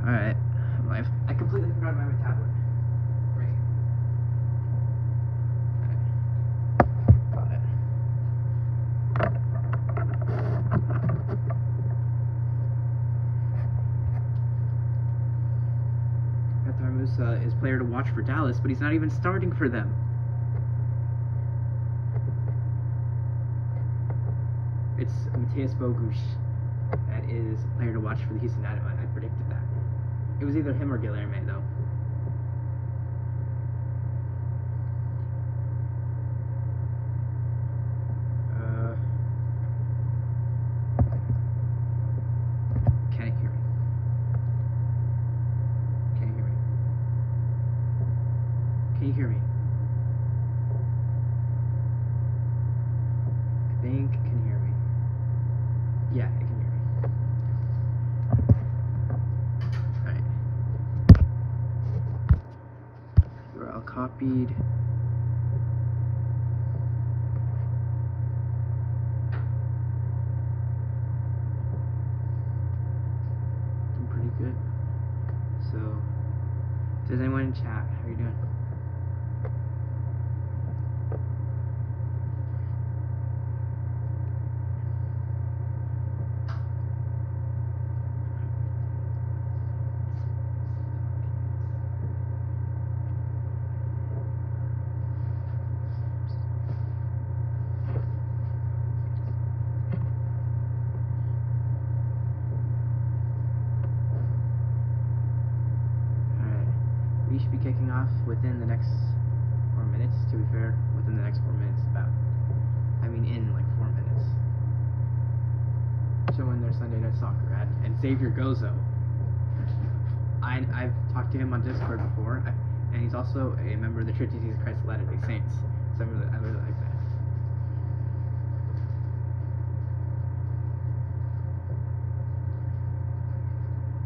Alright, I'm live. I completely forgot about my tablet. Great. Got it. Musa is player to watch for Dallas, but he's not even starting for them. It's Matthias Bogusz that is a player to watch for the Houston Dynamo. I predicted that. It was either him or Guilherme, though. Can't hear me. Can you hear me? Can you hear me? I think it can hear me. Yeah, it can hear me. Alright. URL copied. Doing pretty good. So, if there's anyone in chat, how are you doing? We should be kicking off within the next 4 minutes, to be fair. Within the next 4 minutes, in like 4 minutes. Showing their Sunday Night Soccer ad. And Xavier Gozo. I've talked to him on Discord before, and he's also a member of the Church of Jesus Christ of Latter-day Saints. So I really like that.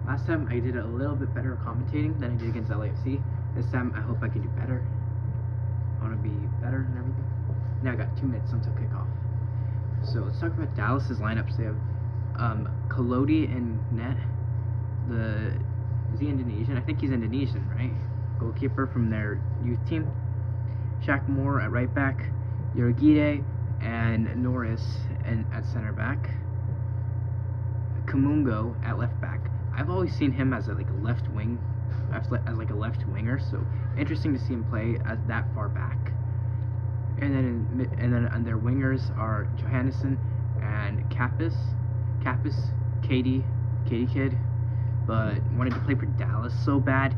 Last time I did a little bit better commentating than I did against LAFC. This time I hope I can do better. I want to be better and everything. Now I got 2 minutes until kickoff. So let's talk about Dallas's lineups. They have Kolodi in net. Is he Indonesian? I think he's Indonesian, right? Goalkeeper from their youth team. Shaq Moore at right back. Yorogide and Norris at center back. Kamungo at left back. I've always seen him as a left wing, as like a left winger. So interesting to see him play as that far back. And then on their wingers are Johannesson and Kappas, Katie Kid, but wanted to play for Dallas so bad.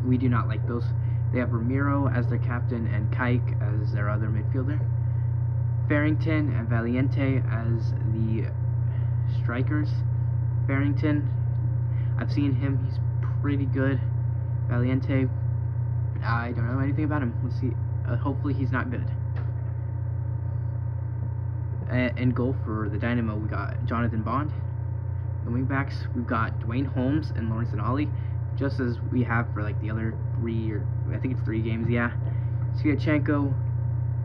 We do not like those. They have Ramiro as their captain and Kike as their other midfielder. Farrington and Valiente as the strikers. Farrington, I've seen him, he's pretty good. Valiente, I don't know anything about him. Let's see, hopefully he's not good. In goal for the Dynamo, we got Jonathan Bond. The wingbacks, we've got Dwayne Holmes and Lawrence Denali, just as we have for the other 3, or I think it's 3 games, yeah. Sviatchenko,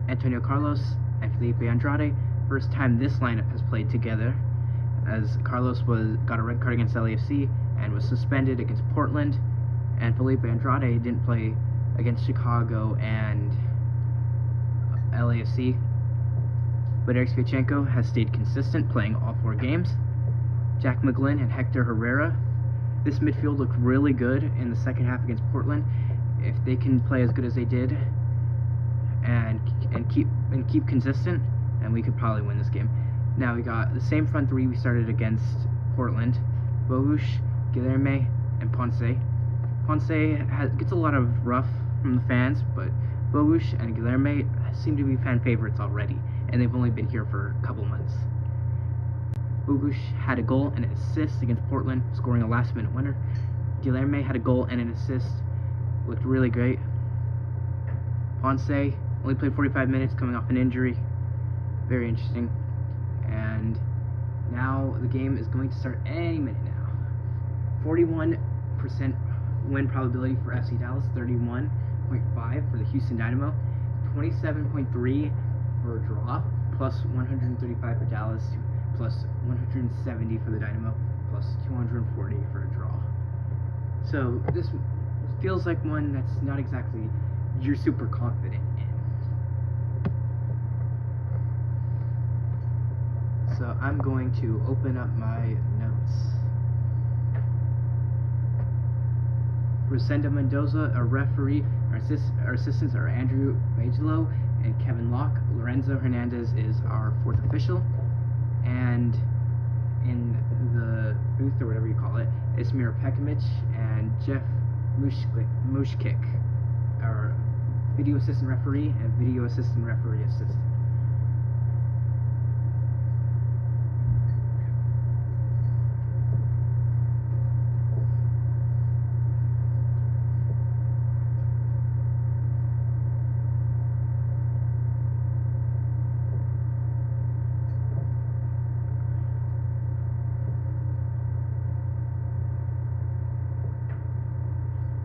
Antonio Carlos, and Felipe Andrade. First time this lineup has played together, as Carlos got a red card against LAFC and was suspended against Portland, and Felipe Andrade didn't play against Chicago and LAFC. But Eric Sviatchenko has stayed consistent, playing all 4 games. Jack McGlynn and Hector Herrera. This midfield looked really good in the second half against Portland. If they can play as good as they did and keep consistent, and we could probably win this game. Now we got the same front 3 we started against Portland: Bogusz, Guilherme, and Ponce. Ponce gets a lot of rough from the fans, but Bogusz and Guilherme seem to be fan favorites already, and they've only been here for a couple months. Bogusz had a goal and an assist against Portland, scoring a last-minute winner. Guilherme had a goal and an assist, looked really great. Ponce only played 45 minutes, coming off an injury. Very interesting. And now the game is going to start any minute now. 41% win probability for FC Dallas, 31.5 for the Houston Dynamo, 27.3 for a draw, plus 135 for Dallas, plus 170 for the Dynamo, plus 240 for a draw. So this feels like one that's not exactly you're super confident in. So I'm going to open up my notes. Rosenda Mendoza, a referee. Our assistants are Andrew Magelo and Kevin Locke. Lorenzo Hernandez is our fourth official. And in the booth, or whatever you call it, Ismir Pekimic and Jeff Mushkik, our video assistant referee and video assistant referee assistant.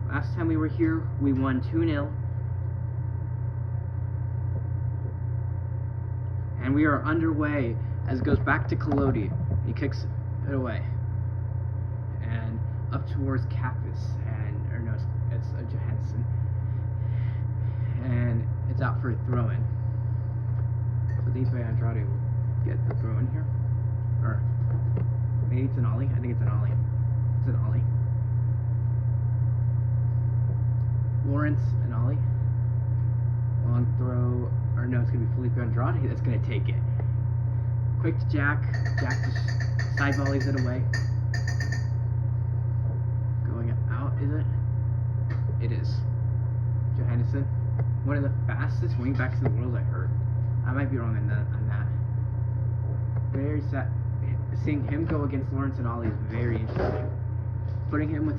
Last time we were here, we won 2-0. And we are underway as it goes back to Collodi. He kicks it away. And up towards Kappas, or no, it's Johansson. And it's out for a throw-in. So Felipe Andrade will get the throw-in here. Or maybe it's an ollie. I think it's an ollie. It's an ollie. Lawrence and Ollie. Long throw, or no, it's going to be Felipe Andrade that's going to take it. Quick to Jack. Jack just side volleys it away. Going out, is it? It is. Johansson. One of the fastest wingbacks in the world, I heard. I might be wrong on that. Very sad. Seeing him go against Lawrence and Ollie is very interesting. Putting him with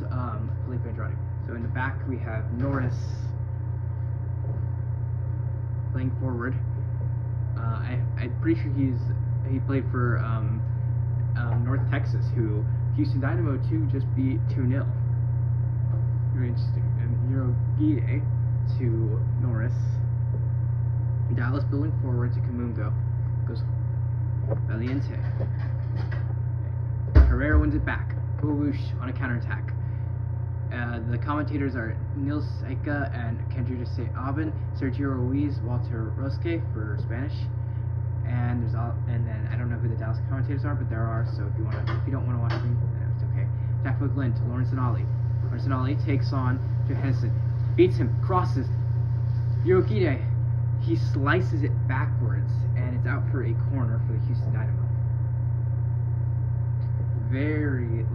Felipe Andrade. So in the back we have Norris playing forward. I'm pretty sure he played for North Texas, who Houston Dynamo 2 just beat 2-0. Very interesting. And Hirogide to Norris. Dallas building forward to Kamungo. Goes Valiente. Herrera wins it back. Whoosh on a counterattack. The commentators are Nils Seika and Kendra de Aben, Sergio Ruiz, Walter Rosque for Spanish, and then I don't know who the Dallas commentators are, but there are. So if you don't want to watch them, it's okay. Jack McGlynn to Lawrence and Ollie. Lawrence and Ollie takes on Johansson, beats him, crosses. Hirogide, he slices it backwards, and it's out for a corner for the Houston Dynamo. Very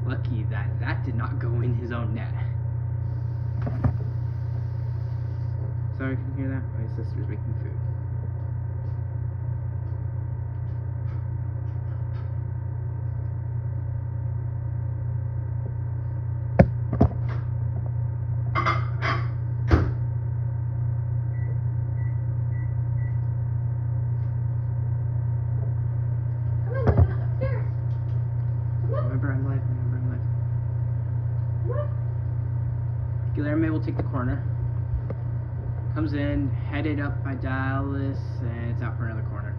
lucky that did not go in his own net. Sorry if you can hear that. My sister's making food. Guilherme will take the corner. Comes in, headed up by Dallas, and it's out for another corner.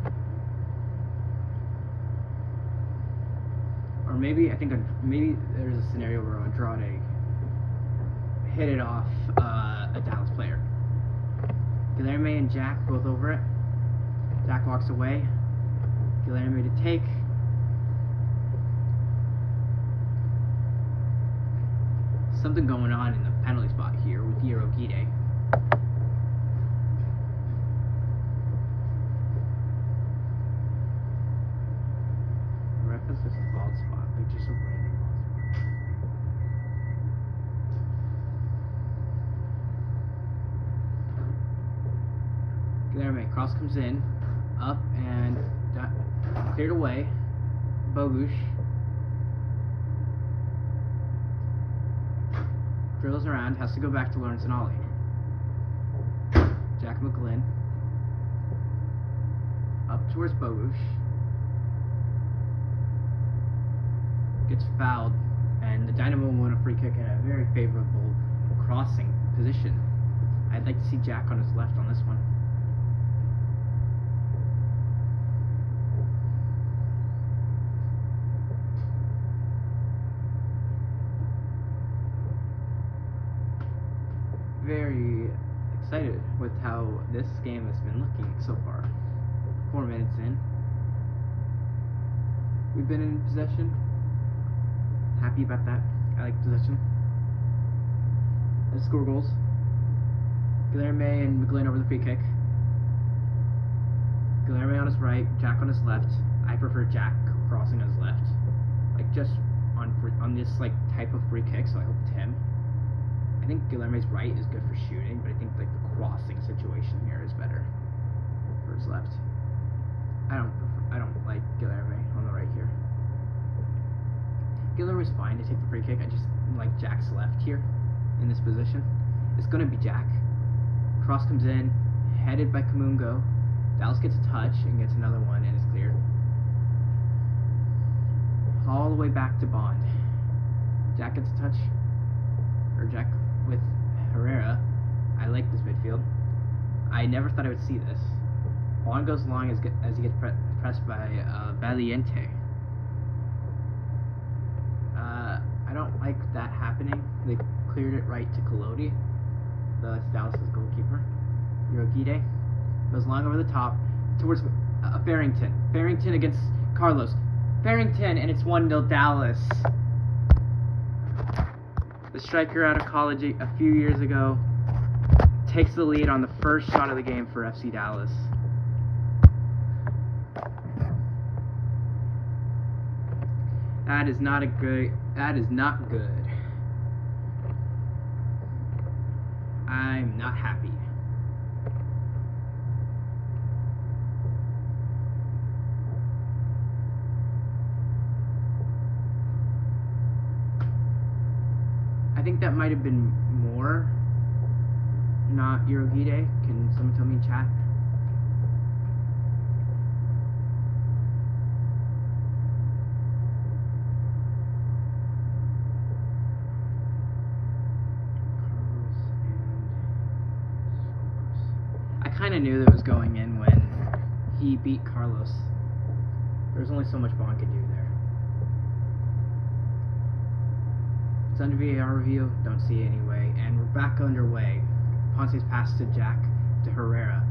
Or maybe there's a scenario where Andrade hit it off a Dallas player. Guilherme and Jack both over it. Jack walks away. Guilherme to take. Something going on in the penalty spot here with Hirogide. The ref is just a bald spot, like just a random bald spot. Guilherme, cross comes in, up and cleared away. Bogush. Drills around, has to go back to Lawrence and Ollie. Jack McGlynn. Up towards Bogush. Gets fouled, and the Dynamo won a free kick in a very favorable crossing position. I'd like to see Jack on his left on this one. very excited with how this game has been looking so far. 4 minutes in. We've been in possession. Happy about that. I like possession. Let's score goals. Guilherme and McGlynn over the free kick. Guilherme on his right, Jack on his left. I prefer Jack crossing on his left. Like just on this like type of free kick, so I hope it's him. I think Guilherme's right is good for shooting, but I think like the crossing situation here is better for his left. I don't like Guilherme on the right here. Guilherme's fine to take the free kick. I just like Jack's left here in this position. It's gonna be Jack. Cross comes in, headed by Kamungo. Dallas gets a touch and gets another one, and it's cleared. All the way back to Bond. Jack gets a touch, or Jack with Herrera. I like this midfield. I never thought I would see this. Bond goes long as he gets pressed by Valiente. I don't like that happening. They cleared it right to Collodi, the Dallas' goalkeeper. Yorogide goes long over the top towards Farrington. Farrington against Carlos. Farrington, and it's 1-0 Dallas. The striker out of college a few years ago takes the lead on the first shot of the game for FC Dallas. That is not good. I'm not happy. I think that might have been more, not Yorogide. Can someone tell me in chat? I kind of knew that was going in when he beat Carlos. There's only so much Bond could do there. It's under VAR review, don't see it anyway, and we're back underway. Ponce's pass to Jack, to Herrera.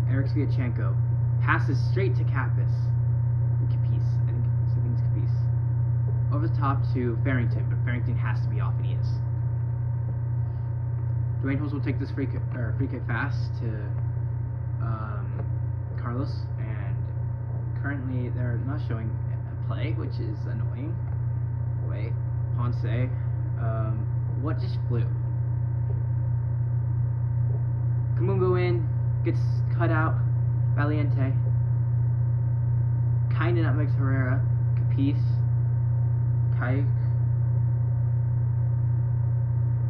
Eric Sviatchenko passes straight to Capis. Capis, I think it's Capis. Over the top to Farrington, but Farrington has to be off, and he is. Dwayne Holmes will take this free kick fast to Carlos, and currently they're not showing a play, which is annoying. Wait. Ponce, what just flew? Kamungo in, gets cut out. Valiente, kinda nutmegs Herrera. Capis, Kai,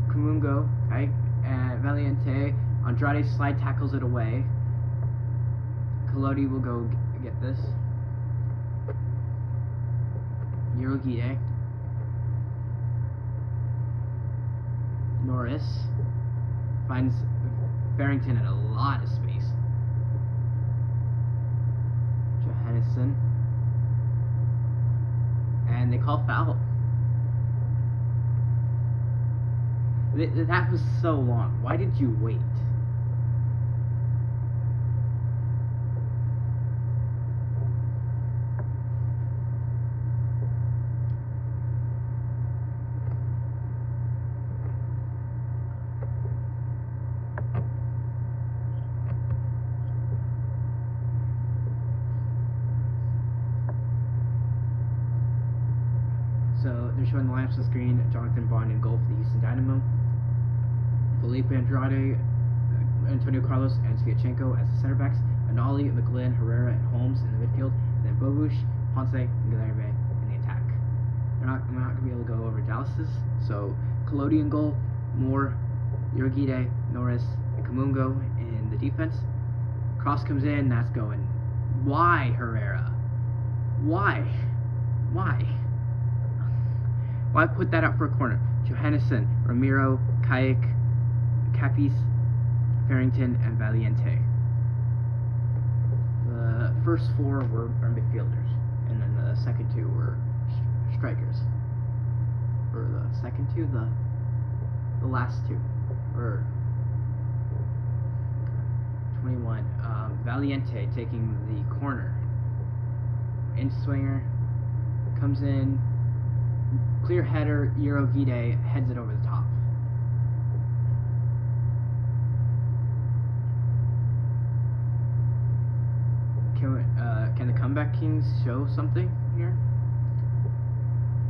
Kamungo, Kai, and Valiente. Andrade slide tackles it away. Collodi will go get this. Yorogide. Norris finds Farrington in a lot of space. Johannesson. And they call foul. That was so long. Why did you wait? So they're showing the lineups on the screen. Jonathan Bond in goal for the Houston Dynamo. Felipe Andrade, Antonio Carlos, and Sviatchenko as the center backs. Anali, McGlynn, Herrera, and Holmes in the midfield. And then Bobush, Ponce, and Guilherme in the attack. We're not going to be able to go over Dallas's. So Collodi in goal, Moore, Yorogide, Norris, and Kamungo in the defense. Cross comes in, that's going. Why, Herrera? Why? Why put that out for a corner? Johannesson, Ramiro, Kayak, Capis, Farrington, and Valiente. The first four were midfielders, and then the second two were strikers. Or the second two? The last two. or 21. Valiente taking the corner. In swinger, comes in, clear header, Eurogide heads it over the top. Can the Comeback Kings show something here?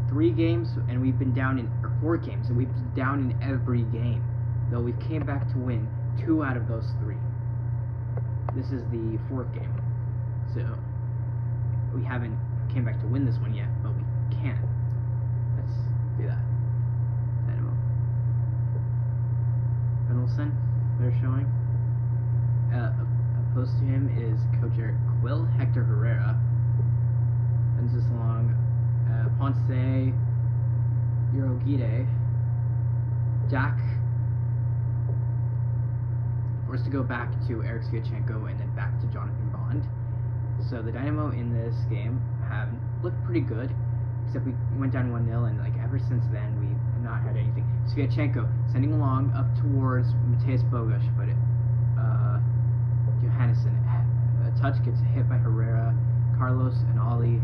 3 games and we've been down in, or 4 games and we've been down in every game, though we came back to win 2 out of those 3. This is the 4th game, so we haven't came back to win this one yet, but we can. Let's do that. Dynamo. Benelson, they're showing. Opposed to him is Coach Eric Quill, Hector Herrera. Sends this along. Ponce, Eurogide, Jack. Forced to go back to Eric Sviatchenko and then back to Jonathan Bond. So the Dynamo in this game have looked pretty good, except we went down 1-0, and like ever since then we've not had anything. Sviatchenko sending along up towards Mateus Bogusz, but Johannesson, a touch gets hit by Herrera, Carlos and Ollie.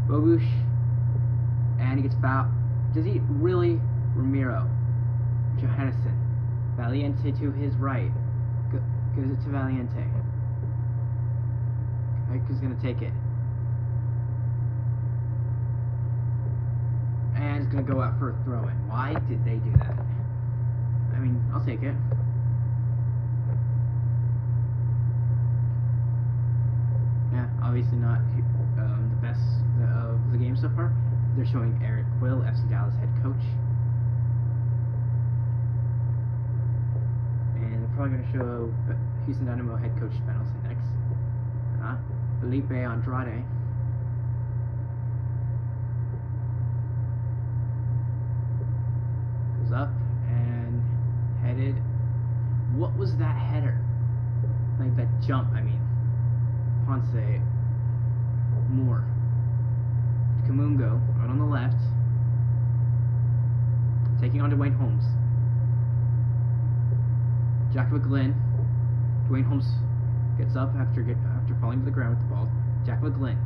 Bogusz, and he gets fouled. Does he really? Ramiro, Johannesson, Valiente to his right, gives it to Valiente. Who's gonna take it? And it's gonna go out for a throw-in. Why did they do that? I mean, I'll take it. Yeah, obviously not the best of the game so far. They're showing Eric Quill, FC Dallas head coach. And they're probably going to show Houston Dynamo head coach Benelson next. Felipe Andrade. Goes up and headed. What was that header? Like that jump, I mean. Ponce. Moore. Kamungo out on the left. Taking on Dwayne Holmes. Jack McGlynn. Dwayne Holmes gets up after falling to the ground with the ball. Jack McGlynn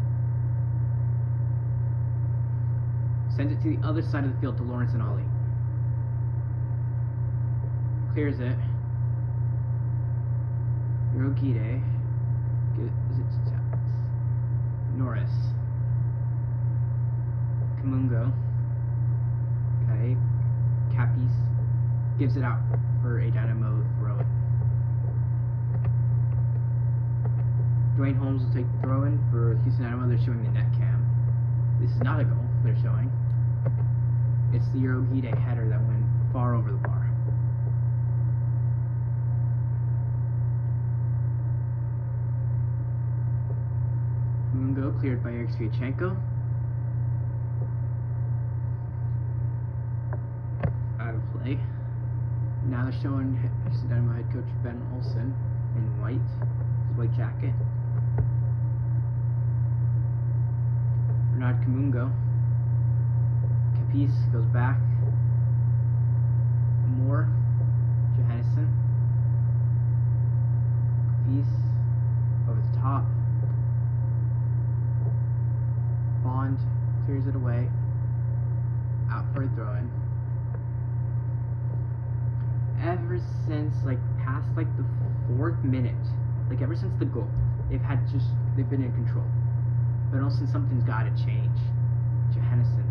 sends it to the other side of the field to Lawrence and Ollie. Clears it. Eurogide gives it to Norris. Kamungo. Okay. Capis gives it out for a Dynamo throw-in. Dwayne Holmes will take the throw-in for Houston Dynamo. They're showing the net cam. This is not a goal they're showing. It's the Eurogide header that went far over the bar. Mungo cleared by Eric Sviatchenko. Out of play. Now they're showing Houston Dynamo head coach Ben Olsen in white, his white jacket. Bernard Kamungo. Capis goes back. Moore. Johannesson. Capis over the top. Bond clears it away. Out for a throw-in. Ever since past the 4th minute, ever since the goal, they've been in control. But also something's gotta change. Johannesson.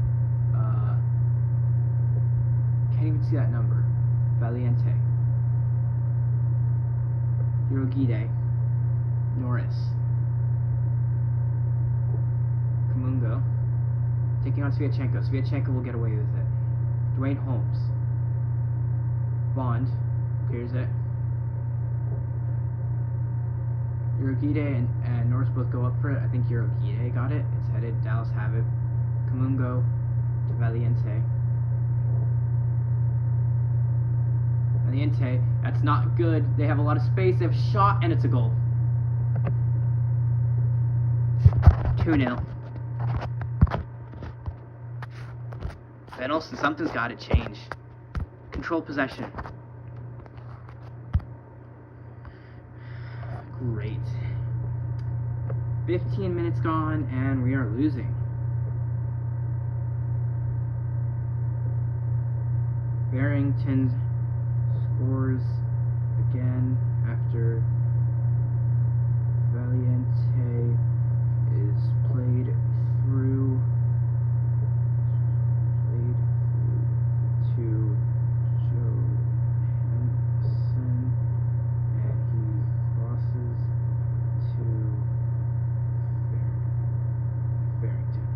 Can't even see that number. Valiente. Eurogide. Norris. Kamungo. Taking on Sviatchenko. Sviatchenko will get away with it. Dwayne Holmes. Bond. Clears it. Eurogide and Norris both go up for it. I think Eurogide got it. It's headed. Dallas have it. Kamungo to Valiente. Valiente. That's not good. They have a lot of space. They have a shot, and it's a goal. 2-0. Ben Olsen, something's got to change. Control possession. 15 minutes gone, and we are losing. Barrington scores again after Valiente is played through to Johansson, and he crosses to Barrington.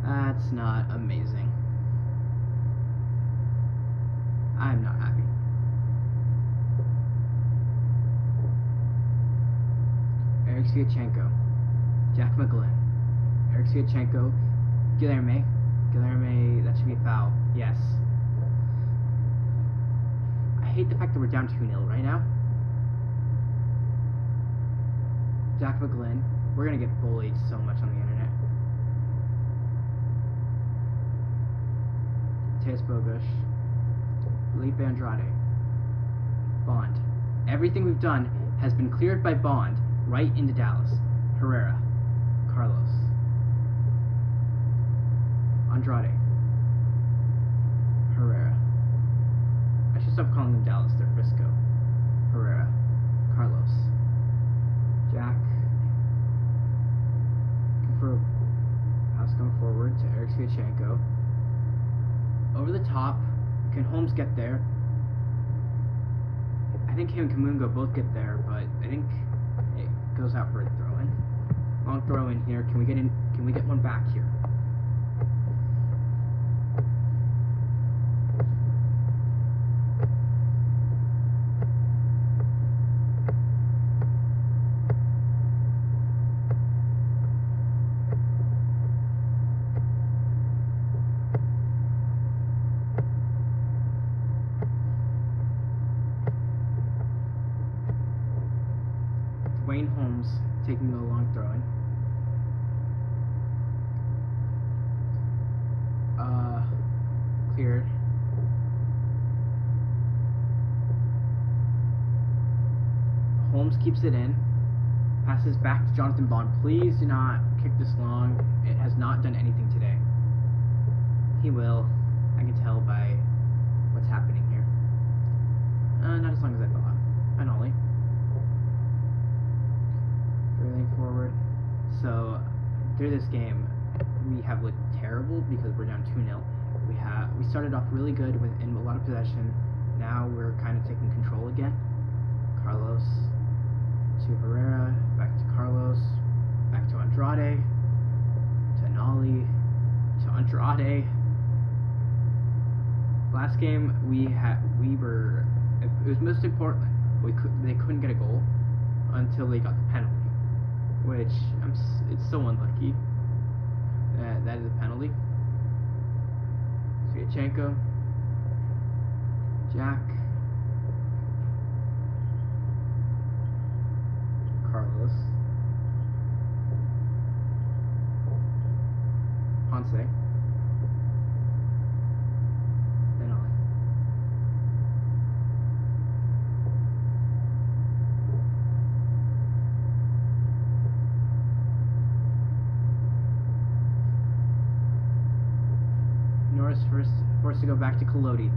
That's not amazing. I'm not happy. Eric Sviatchenko, Jack McGlynn, Eric Sviatchenko, Guilherme, that should be a foul, yes. I hate the fact that we're down 2-0 right now. Jack McGlynn, we're gonna get bullied so much on the internet. Mateus Bogusz, Felipe Andrade, Bond. Everything we've done has been cleared by Bond right into Dallas. Herrera, Carlos, Andrade, Herrera. I should stop calling them Dallas, they're Frisco. Herrera, Carlos, Jack. For pass going forward to Eric Sviatchenko. Over the top. Can Holmes get there? I think him and Kamungo both get there, but I think it goes out for a throw-in. Long throw-in here. Can we get in? Can we get one back here? Wayne Holmes taking the long throw in. Cleared. Holmes keeps it in. Passes back to Jonathan Bond. Please do not kick this long. It has not done anything today. He will. I can tell by what's happening here. Not as long as I thought. An ollie. Forward. So through this game we have looked terrible because we're down 2-0. We started off really good in a lot of possession. Now we're kind of taking control again. Carlos to Herrera, back to Carlos, back to Andrade, to Nolly, to Andrade. Last game it was mostly Portland. They couldn't get a goal until they got the penalty. Which it's so unlucky. That is a penalty. Sviatchenko, Jack, Carlos, Ponce, and Ollie. Norris forced to go back to Collodi.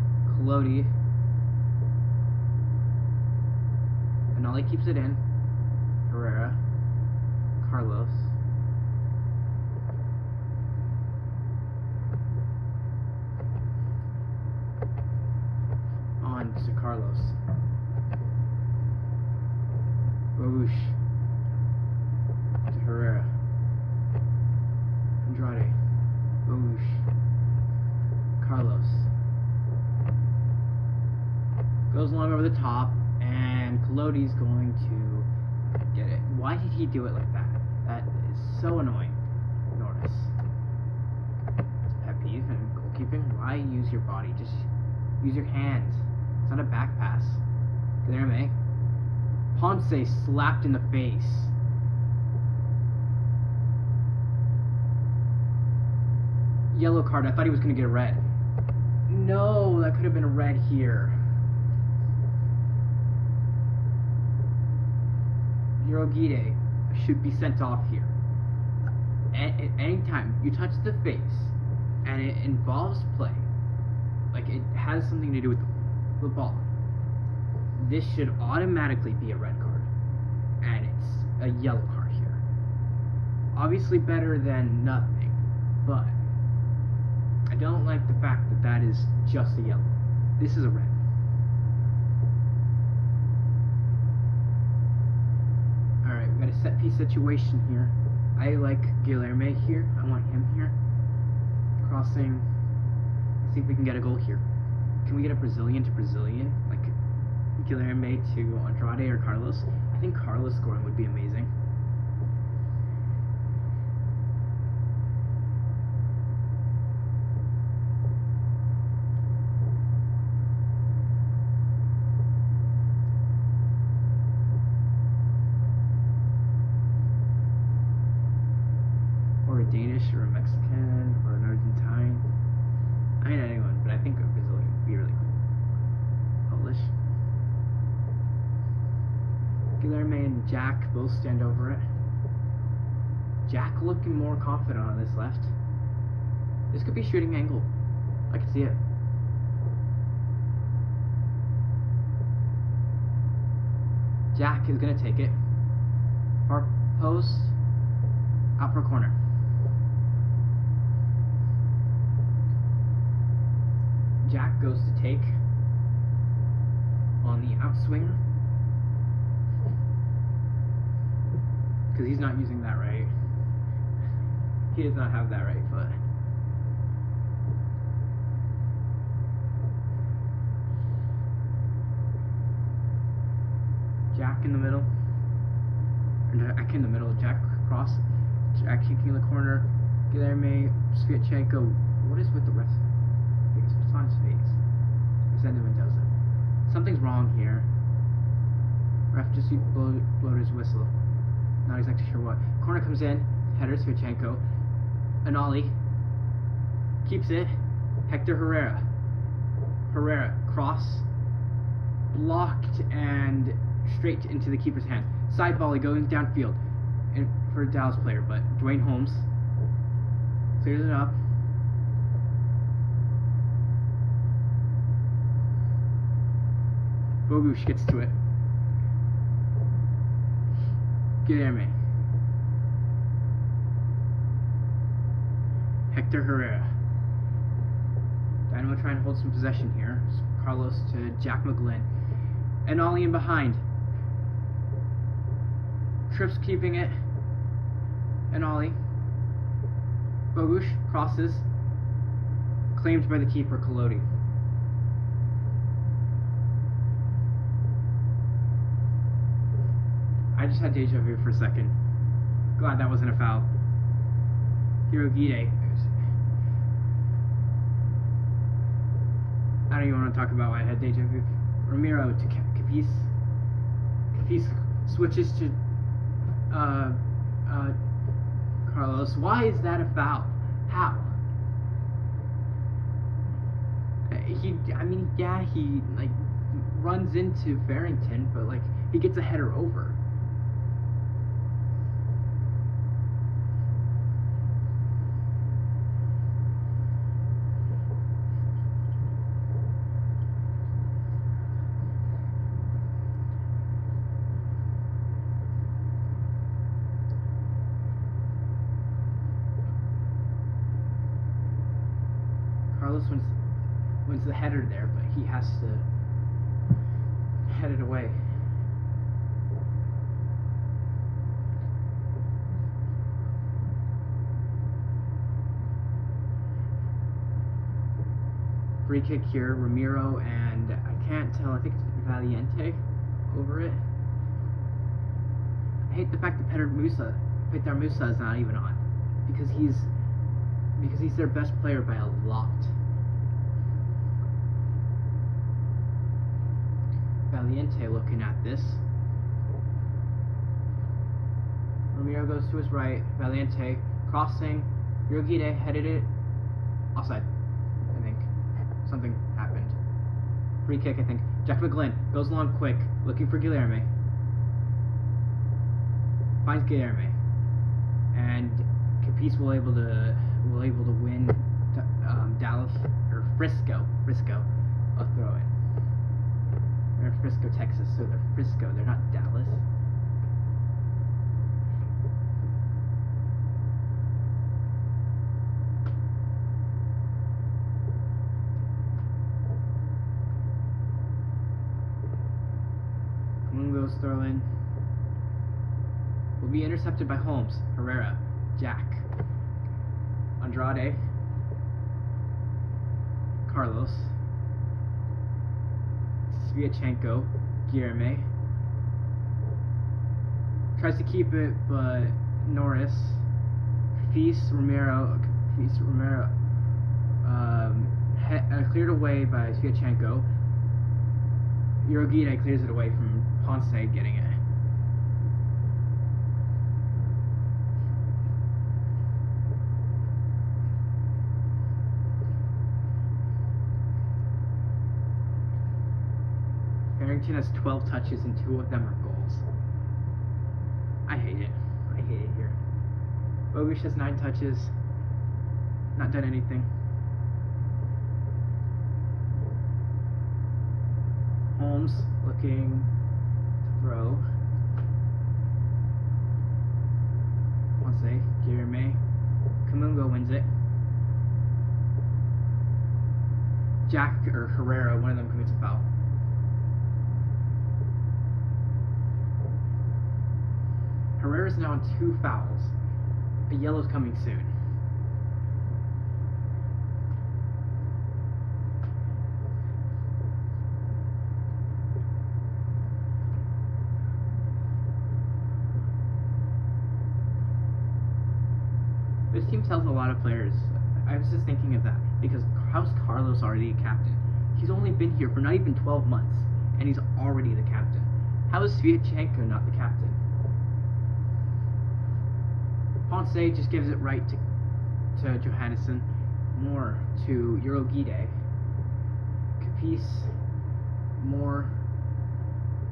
And Ollie keeps it in. Herrera. Carlos. On to Carlos. Bogusz. To Herrera. Andrade. Bogusz. Carlos. Goes along over the top, and Collodi's going to get it. Why did he do it like that? That is so annoying. Norris. It's a pet peeve in goalkeeping. Why use your body? Just use your hands. It's not a back pass. Guilherme. Ponce slapped in the face. Yellow card. I thought he was going to get a red. No, that could have been a red here. Hirogide should be sent off here. Anytime you touch the face and it involves play, like it has something to do with the ball, this should automatically be a red card, and it's a yellow card here. Obviously better than nothing, but I don't like the fact that that is just a yellow. This is a red. Alright, we got a set piece situation here. I like Guilherme here. I want him here. Crossing. See if we can get a goal here. Can we get a Brazilian to Brazilian? Like Guilherme to Andrade or Carlos? I think Carlos scoring would be amazing. Or a Danish or a Mexican or an Argentine. I mean anyone, but I think a Brazilian would be really cool. Polish. Guilherme and Jack both stand over it. Jack looking more confident on this left. This could be shooting angle. I can see it. Jack is gonna take it. Far post. Out for a corner. Jack goes to take on the outswinger because he's not using that right. He does not have that right foot. Jack in the middle. Jack in the middle. Jack cross. Jack kicking in the corner. Guilherme, Sviatchenko. What is with the ref? What's on his face? Resende Mendoza. Something's wrong here. Ref just blowed his whistle. Not exactly sure what. Corner comes in. Header Sviatchenko. An ollie. Keeps it. Hector Herrera. Herrera. Cross. Blocked and straight into the keeper's hand. Side volley going downfield. And for a Dallas player, but Dwayne Holmes clears it up. Bogusz gets to it. Guilherme. Hector Herrera. Dynamo trying to hold some possession here. Carlos to Jack McGlynn. And ollie in behind. Trips keeping it. And ollie. Bogusz crosses. Claimed by the keeper, Collodi. I just had deja vu for a second. Glad that wasn't a foul. Hirogide. I don't even want to talk about why I had deja vu. Ramiro to Capis. Capis switches to Carlos. Why is that a foul? How? He like runs into Farrington, but like he gets a header over. Carlos wins the header there, but he has to head it away. Free kick here, Ramiro, and I can't tell, I think it's Valiente over it. I hate the fact that Petar Musa is not even on, because he's their best player by a lot. Valiente looking at this. Ramiro goes to his right. Valiente crossing. Hirogide headed it. Offside, I think. Something happened. Free kick, I think. Jack McGlynn goes along quick, looking for Guilherme. finds Guilherme, and Capiz will able to win Dallas or Frisco a throw in. They're in Frisco, Texas, so they're Frisco. They're not Dallas. Mungo's throw in will be intercepted by Holmes, Herrera, Jack, Andrade, Carlos, Sviatchenko, Guilherme. Tries to keep it, but Norris, Romero, cleared away by Sviatchenko. Urogide clears it away from Ponce getting it. Barrington has 12 touches and 2 of them are goals. I hate it. I hate it here. Bogusz has 9 touches. Not done anything. Holmes looking to throw. Ponce, Guilherme. Kamungo wins it. Jack or Herrera, one of them commits a foul. Herrera's now on 2 fouls. A yellow's coming soon. This team sells a lot of players. I was just thinking of that because how's Carlos already a captain? He's only been here for not even 12 months, and he's already the captain. How is Sviatchenko not the captain? Ponce just gives it right to Johannesson, more to Urogide, Capiz, more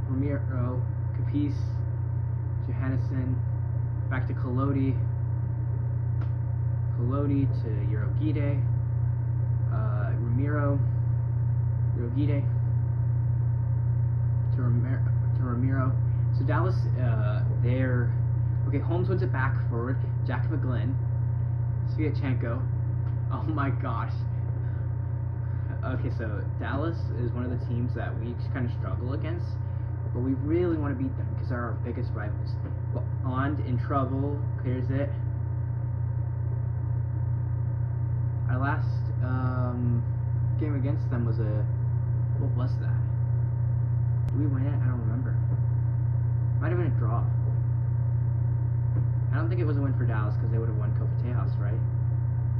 Romero, Capiz, Johannesson, back to Collodi to Urogide, Romero, Urogide to Romero. So Dallas, they're okay. Holmes wins it back forward. Jack McGlynn, Sviatchenko. Oh my gosh. Okay, so Dallas is one of the teams that we kind of struggle against, but we really want to beat them because they're our biggest rivals. Bond in trouble, clears it. Our last game against them was what was that? Did we win it? I don't remember. Might have been a draw. I don't think it was a win for Dallas because they would have won Copa Tejas, right?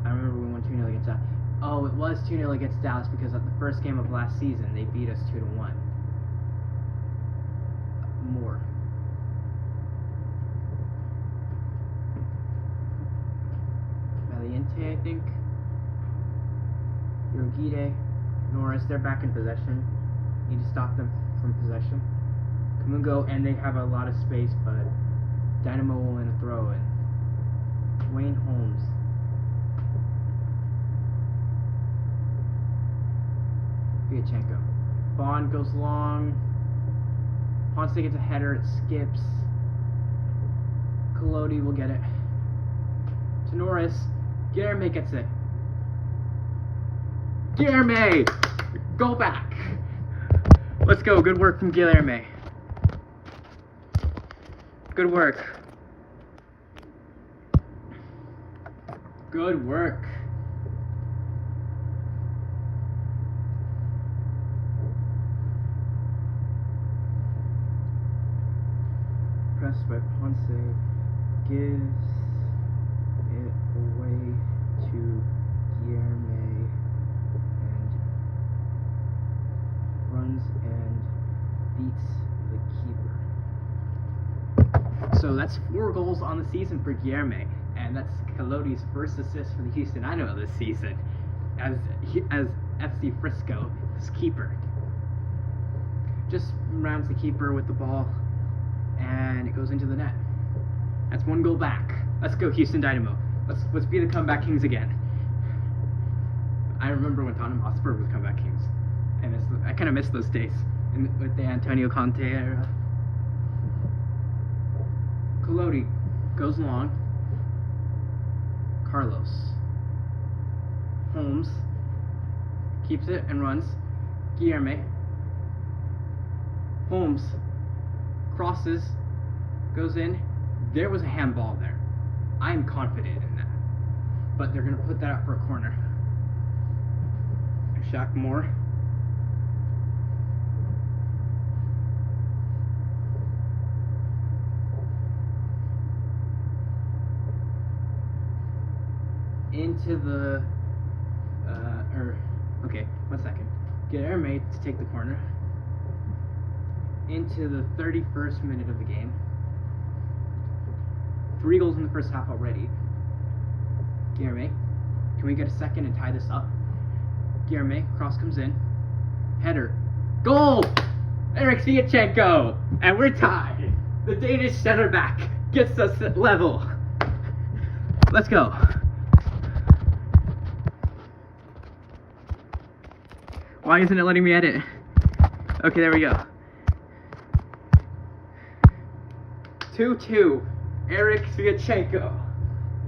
I remember we won 2-0 against Dallas. Oh, it was 2-0 against Dallas because at the first game of last season they beat us 2-1. More. Valiente, I think. Urogide, Norris, they're back in possession. Need to stop them from possession. Kamungo, and they have a lot of space, but Dynamo will win a throw in. Wayne Holmes. Sviatchenko. Bond goes long. Ponce gets a header, it skips. Collodi will get it. To Norris. Guilherme gets it. Guilherme! Go back! Let's go. Good work from Guilherme. Good work. Good work. Pressed by Ponce, gives it away to Guilherme and runs and beats the keeper. So that's 4 goals on the season for Guilherme, and that's Collodi's first assist for the Houston Dynamo this season as FC Frisco's keeper. Just rounds the keeper with the ball, and it goes into the net. That's 1 goal back. Let's go, Houston Dynamo. Let's be the comeback kings again. I remember when Tottenham Hotspur was comeback kings. I kind of miss those days with the Antonio Conte era. Colodi goes long. Carlos. Holmes keeps it and runs. Guilherme. Holmes crosses, goes in. There was a handball there. I'm confident in that. But they're going to put that up for a corner. Shaq Moore. Into the okay, 1 second. Guilherme to take the corner. Into the 31st minute of the game. 3 goals in the first half already. Guilherme, can we get a second and tie this up? Guilherme, cross comes in. Header. Goal! Eric Sviatchenko! And we're tied. The Danish center back gets us at level. Let's go. Why isn't it letting me edit? Okay, there we go. 2-2. Eric Sviatchenko.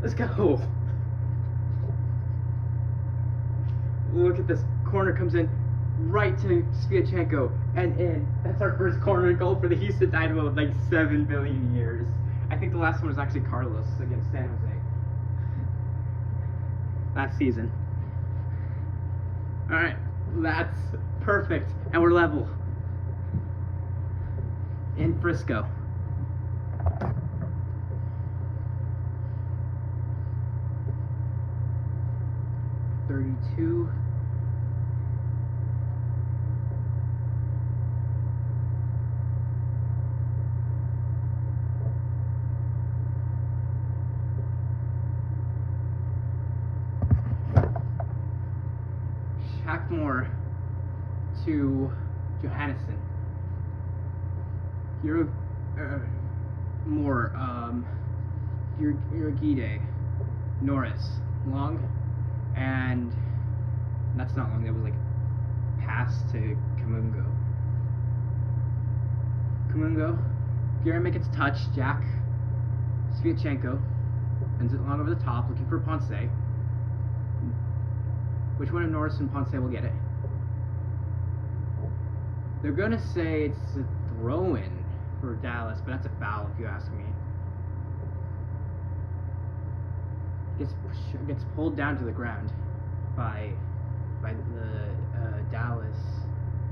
Let's go. Look at this. Corner comes in right to Sviatchenko and in. That's our first corner goal for the Houston Dynamo in like 7 billion years. I think the last one was actually Carlos against San Jose. Last season. Alright. That's perfect. And we're level. In Frisco. .32. Shackmore to Johannesson. Uragide, Norris, long, and that's not long. That was like pass to Kamungo. Guilherme gets touched. Jack Sviatchenko ends it long over the top, looking for Ponce. Which one of Norris and Ponce will get it? They're gonna say it's a throw-in for Dallas, but that's a foul if you ask me. Gets pulled down to the ground by the Dallas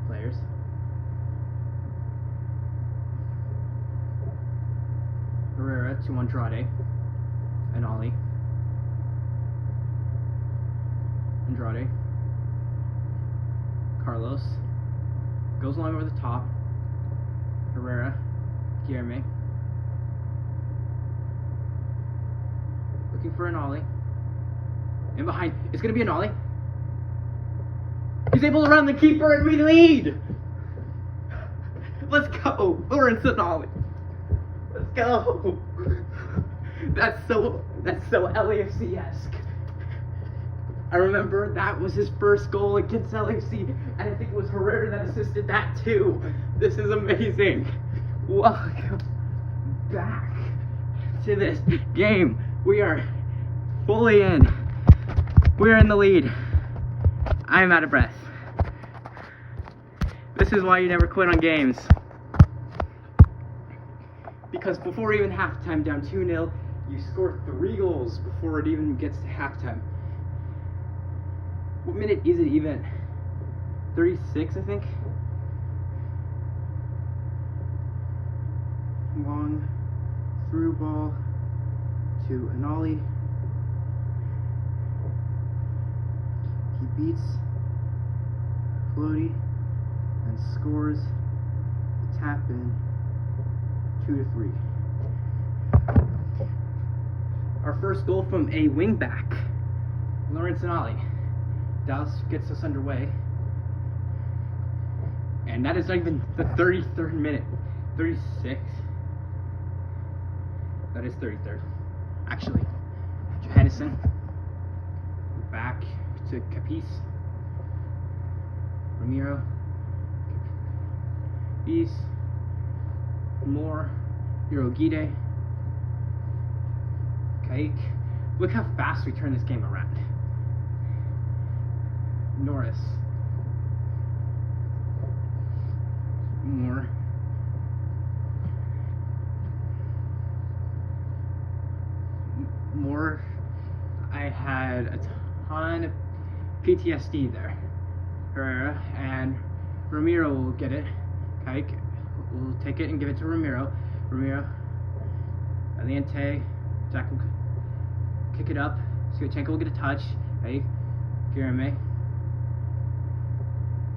players. Herrera to Andrade. And Ollie. Andrade. Carlos. Goes along over the top. Herrera. Guilherme. Looking for an ollie. In behind. It's going to be an ollie. He's able to run the keeper and we lead! Let's go! Lawrence and ollie. Let's go! That's so LAFC-esque. I remember that was his first goal against LAFC, and I think it was Herrera that assisted that too. This is amazing. Welcome back to this game. We are fully in. We are in the lead. I am out of breath. This is why you never quit on games. Because before even halftime, down 2-0, you score 3 goals before it even gets to halftime. What minute is it even? 36, I think? Long through ball to an ollie. He beats Floaty and scores the tap in 2-3. Our first goal from a wingback, Lawrence and Ollie. Dallas gets us underway. And that is not even the 33rd minute. 36. That is 33rd. Actually, Johannesson. Back to Capiz. Ramiro. Capiz. Moore. Eurogide. Kaik. Look how fast we turn this game around. Norris. Moore. Moore. I had a ton of PTSD there. Herrera and Ramiro will get it. Kaik will take it and give it to Ramiro. Ramiro. Aliente. Jack will kick it up. Sviatchenko will get a touch. Kaik. Guilherme.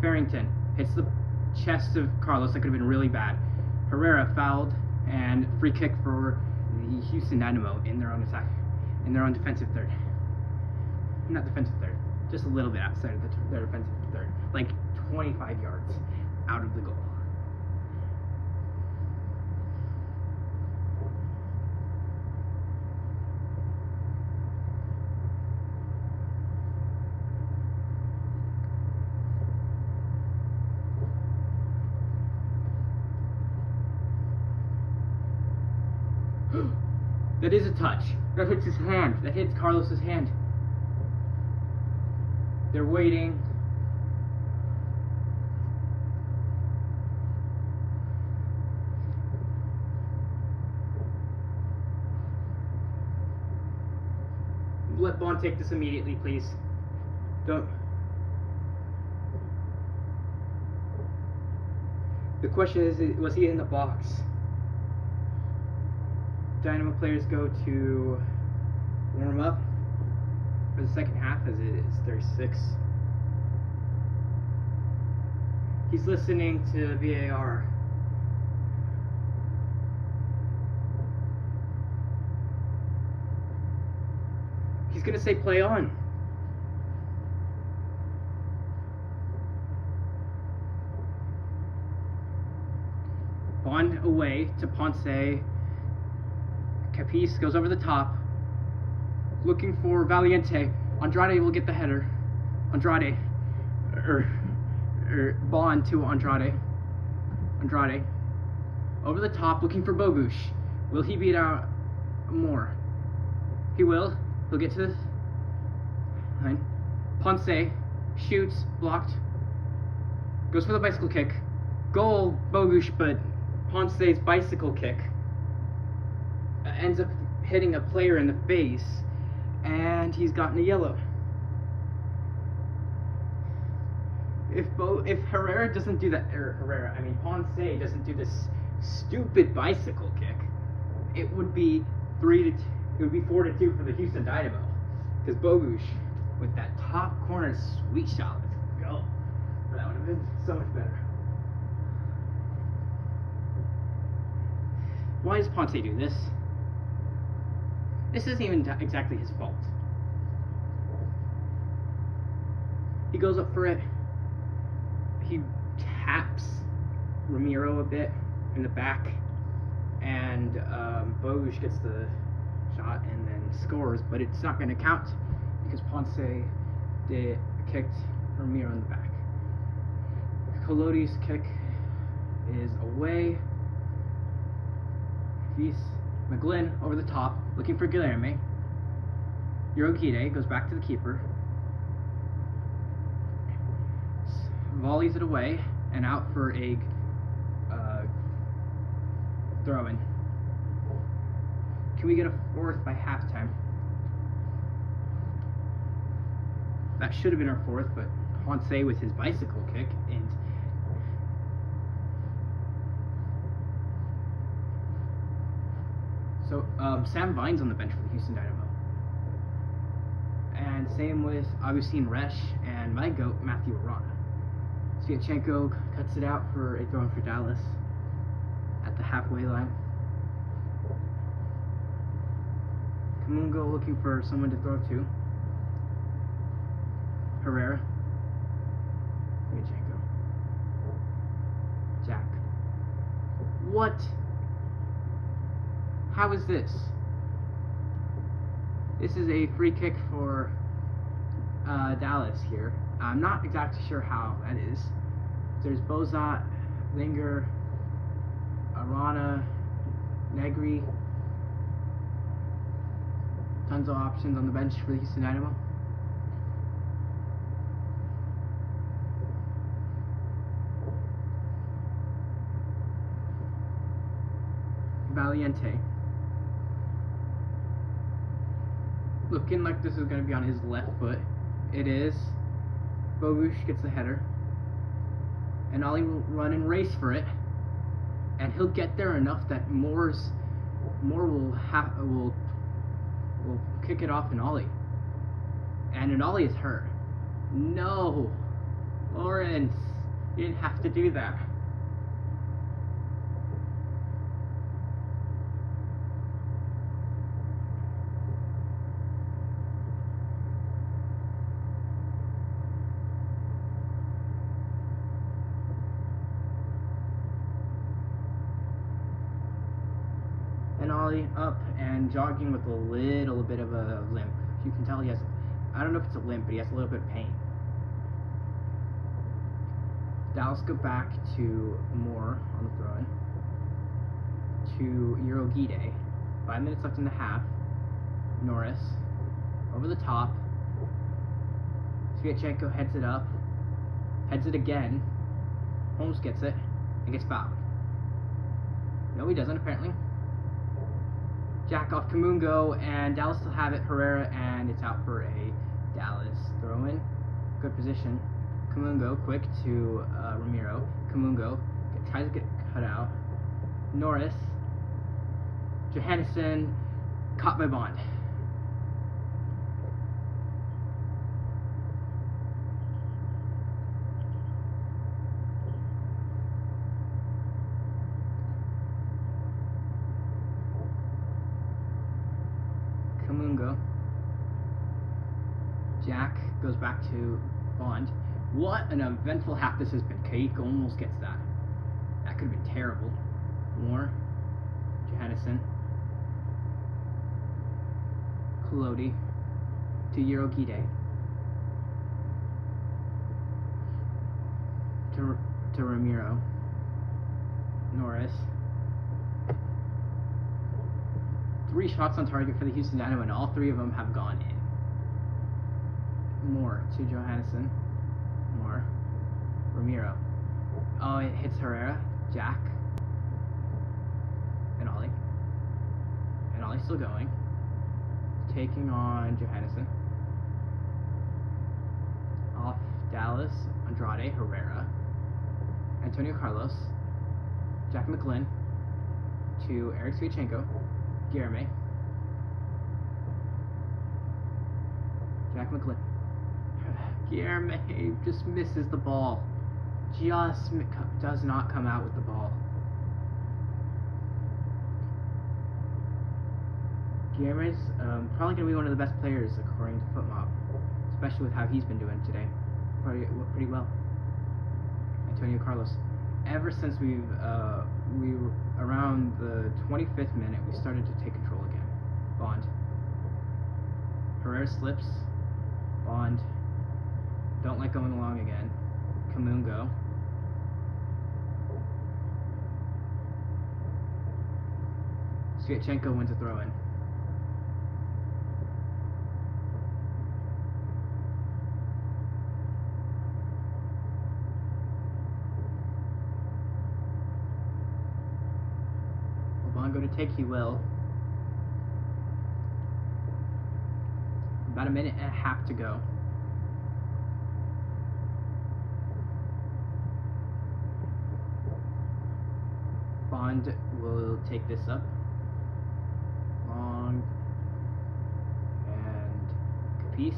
Farrington hits the chest of Carlos. That could have been really bad. Herrera fouled and free kick for the Houston Dynamo in their own attack, in their own defensive third. Not defensive third, just a little bit outside of their defensive third, like 25 yards out of the goal. That is a touch. That hits his hand. That hits Carlos's hand. They're waiting. Let Bond take this immediately, please. Don't. The question is, was he in the box? Dynamo players go to warm up for the second half as it is 36. He's listening to VAR. He's gonna say play on. Bond away to Ponce. Capiz goes over the top, looking for Valiente. Andrade will get the header. Andrade, Bond to Andrade. Andrade, over the top, looking for Bogusz. Will he beat out Moore? He will. He'll get to the line. Ponce shoots, blocked. Goes for the bicycle kick. Goal, Bogusz, but Ponce's bicycle kick ends up hitting a player in the face, and he's gotten a yellow. If Herrera doesn't do that, Ponce doesn't do this stupid bicycle kick, it would be 4-2 for the Houston Dynamo, because Bogusz with that top corner sweet shot, let's go. That would have been so much better. Why does Ponce do this? This isn't even exactly his fault. He goes up for it. He taps Ramiro a bit in the back, and Bogusz gets the shot and then scores, but it's not going to count because Ponce kicked Ramiro in the back. Colodi's kick is away. McGlynn over the top, looking for Guilherme. Eurogide goes back to the keeper. Volleys it away and out for a throw-in. Can we get a fourth by halftime? That should have been our fourth, but Ponce with his bicycle kick and so Sam Vine's on the bench for the Houston Dynamo. And same with Augustine Resch and my goat, Matthew Arana. Sviatchenko cuts it out for a throw-in for Dallas at the halfway line. Kamungo looking for someone to throw to. Herrera. Sviatchenko. Jack. What? How is this? This is a free kick for Dallas here. I'm not exactly sure how that is. There's Bozat, Linger, Arana, Negri. Tons of options on the bench for the Houston Dynamo. Valiente. Looking like this is going to be on his left foot. It is. Bogusz gets the header. And Ollie will run and race for it. And he'll get there enough that Moore will kick it off in Ollie. And an Ollie is hurt. No! Lawrence, you didn't have to do that. And Ollie up and jogging with a little bit of a limp. You can tell he has, I don't know if it's a limp, but he has a little bit of pain. Dallas go back to Moore on the throw-in. To Eurogide. 5 minutes left in the half. Norris. Over the top. Sviatchenko heads it up. Heads it again. Holmes gets it. And gets fouled. No, he doesn't, apparently. Jack off Kamungo, and Dallas still have it. Herrera, and it's out for a Dallas throw-in. Good position. Kamungo, quick to Ramiro. Kamungo tries to get cut out. Norris. Johannesson, caught by Bond. Kamungo. Jack goes back to Bond. What an eventful half this has been. Kake almost gets that. That could have been terrible. Moore. Johannesson. Kulodi. To Eurogide. To Ramiro. Norris. 3 shots on target for the Houston Dynamo, and all 3 of them have gone in. Moore to Johannesson. Moore. Ramiro. Oh, it hits Herrera. Jack. And Ollie. And Ollie's still going. Taking on Johannesson. Off Dallas. Andrade. Herrera. Antonio Carlos. Jack McGlynn. To Eric Sviatchenko. Guilherme. Jack McGlynn. Guilherme just misses the ball. Just does not come out with the ball. Guilherme's probably going to be one of the best players according to FootMob, especially with how he's been doing today. Pretty well. Antonio Carlos. Ever since we were around the 25th minute, we started to take control again. Bond. Herrera slips. Bond. Don't like going along again. Kamungo. Sviatchenko wins a throw-in. Go to take, he will. About a minute and a half to go. Bond will take this up. Long. And Capice.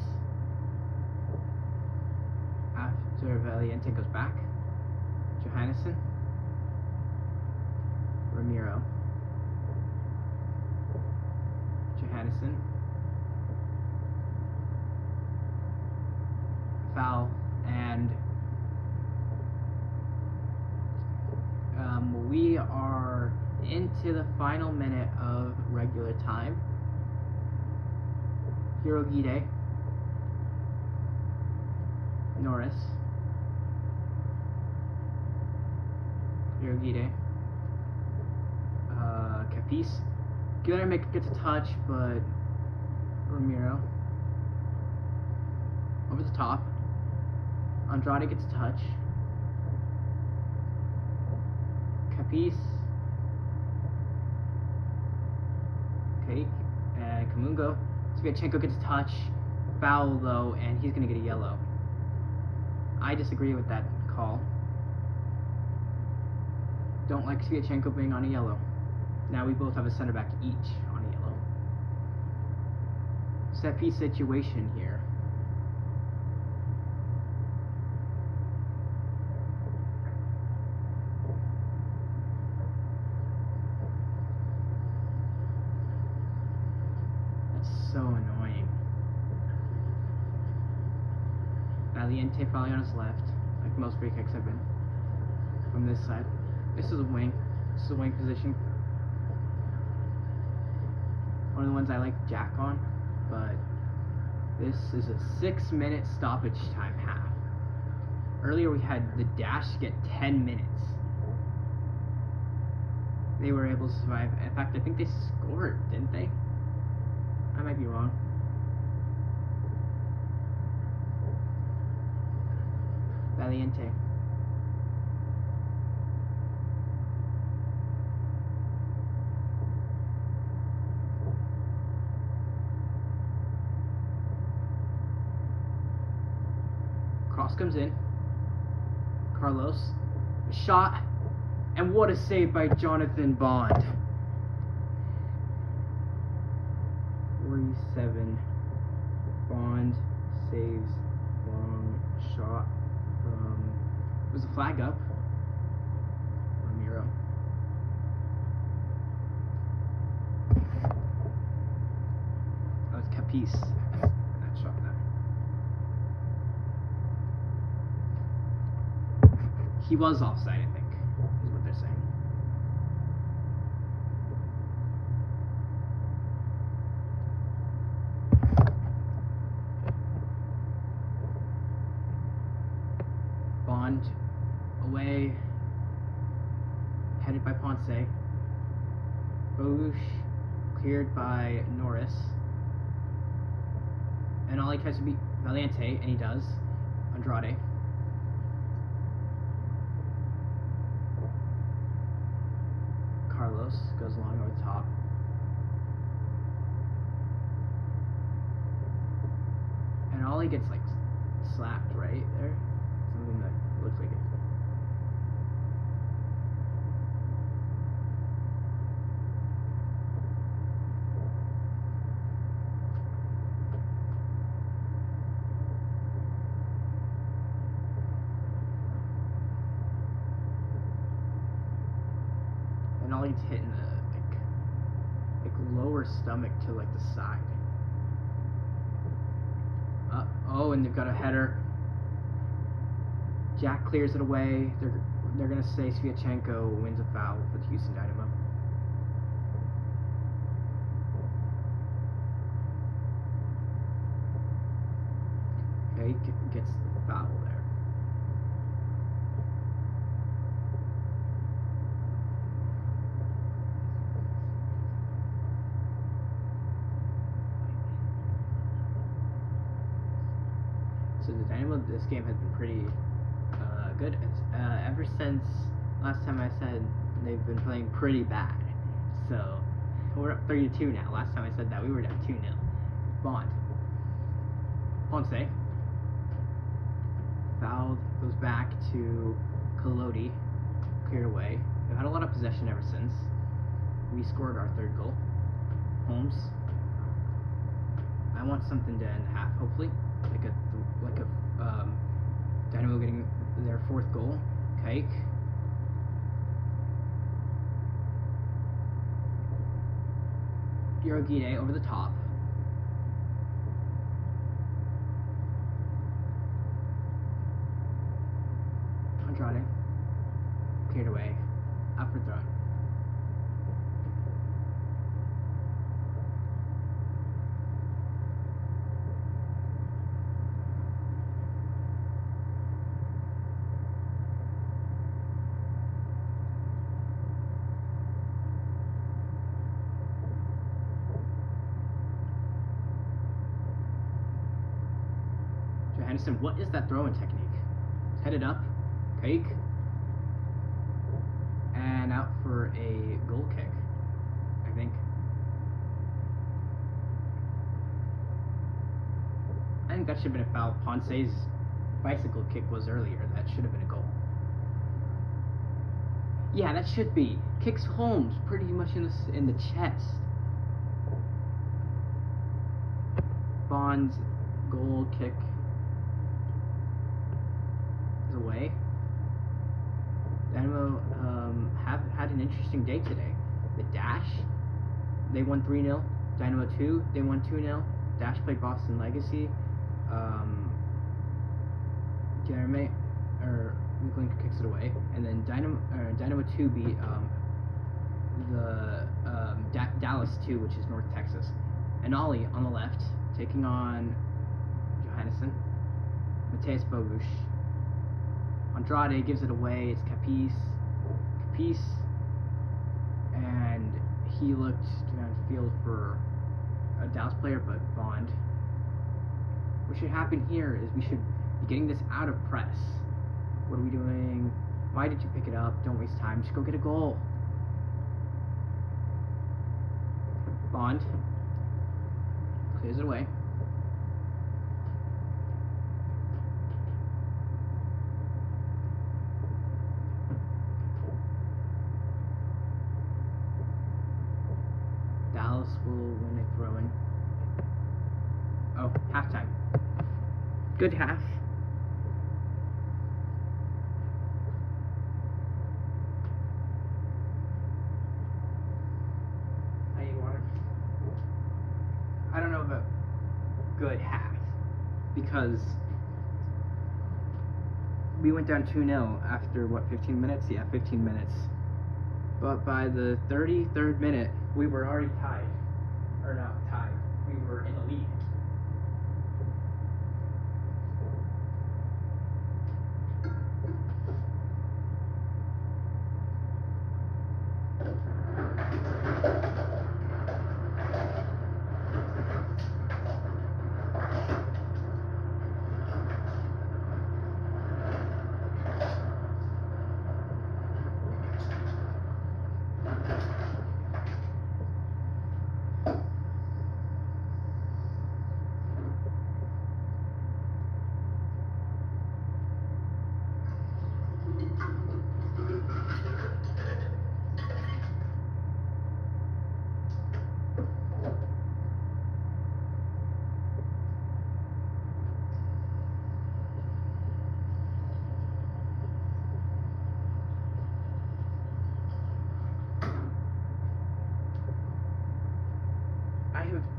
After Valiente goes back. Johannesson. Ramiro. Johannesson. Foul, and we are into the final minute of regular time. Hirogide, Norris, Hirogide, Capiz. Guilherme gets a touch, but Ramiro over the top. Andrade gets a touch. Capiz, okay, and Kamungo. Sviatchenko gets a touch, foul though, and he's gonna get a yellow. I disagree with that call. Don't like Sviatchenko being on a yellow. Now we both have a center back each on a yellow. Set piece situation here. So annoying. Valiente probably on his left, like most free kicks have been. From this side. This is a wing. This is a wing position. One of the ones I like Jack on, but this is a 6-minute stoppage time half. Earlier we had the Dash get 10 minutes. They were able to survive. In fact, I think they scored, didn't they? I might be wrong. Valiente. Cross comes in. Carlos. A shot. And what a save by Jonathan Bond. 47. Bond saves long shot from. Was the flag up? Ramiro. That was Capiz. That shot there. He was offside, I think, is what they're saying. Bond away, headed by Ponce. Bogush cleared by Norris. And all he tries to beat Valiente, and he does. Andrade. Carlos goes along over the top. And all he gets like slapped right there. Something that looks like it. And all he's hitting the like lower stomach to like the side. Oh, and they've got a header. Jack clears it away. They're gonna say Sviatchenko wins a foul for the Houston Dynamo. Okay, gets the foul there. So the Dynamo this game has been pretty good. Ever since last time I said they've been playing pretty bad. So we're up 3-2 now. Last time I said that we were down 2-0. Bond. Ponce. Fouled. Goes back to Collodi. Cleared away. They've had a lot of possession ever since. We scored our third goal. Holmes. I want something to end the half, hopefully. Like a Dynamo getting their fourth goal. Kike. Hirogide over the top. Andrade. Cleared away. Up for throw. Johannesson, what is that throwing technique? Headed up, Kake, and out for a goal kick, I think. I think that should have been a foul. Ponce's bicycle kick was earlier. That should have been a goal. Yeah, that should be. Kicks Holmes pretty much in the chest. Bond's goal kick is away. Dynamo have had an interesting day today. The Dash, they won 3-0. Dynamo 2, they won 2-0. Dash played Boston Legacy. Jeremy McLean kicks it away, and then Dynamo 2 beat Dallas 2, which is North Texas. And Ollie on the left, taking on Johannesson. Mateus Bogush. Andrade gives it away. It's Capiz, and he looked downfield for a Dallas player, but Bond. What should happen here is we should be getting this out of press. What are we doing? Why did you pick it up? Don't waste time. Just go get a goal. Bond clears it away. Dallas will win it throwing. Oh, halftime. Good half. I need water. I don't know about good half, because we went down 2-0 after, 15 minutes? Yeah, 15 minutes. But by the 33rd minute, we were already tied. Or not tied. We were in the lead.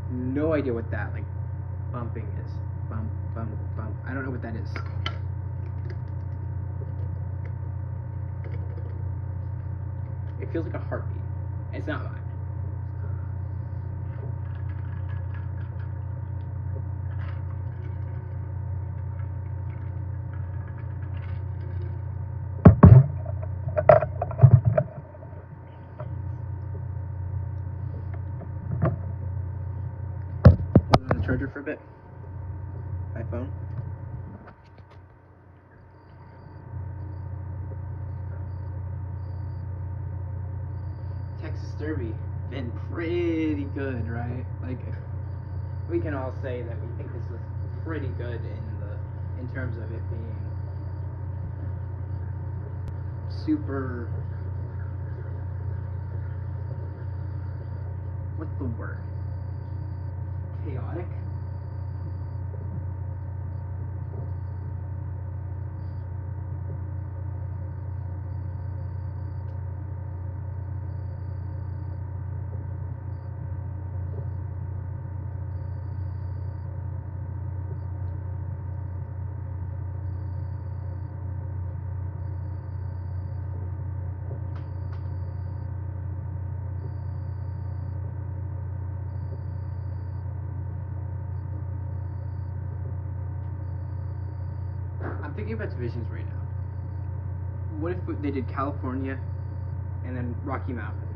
No idea what that bumping is. Bump, bump, bump. I don't know what that is. It feels like a heartbeat. It's not mine. Charger for a bit. My phone. Texas Derby been pretty good, right? We can all say that we think this was pretty good in terms of it being super. What's the word? Chaotic. I'm thinking about divisions right now. What if they did California and then Rocky Mountain?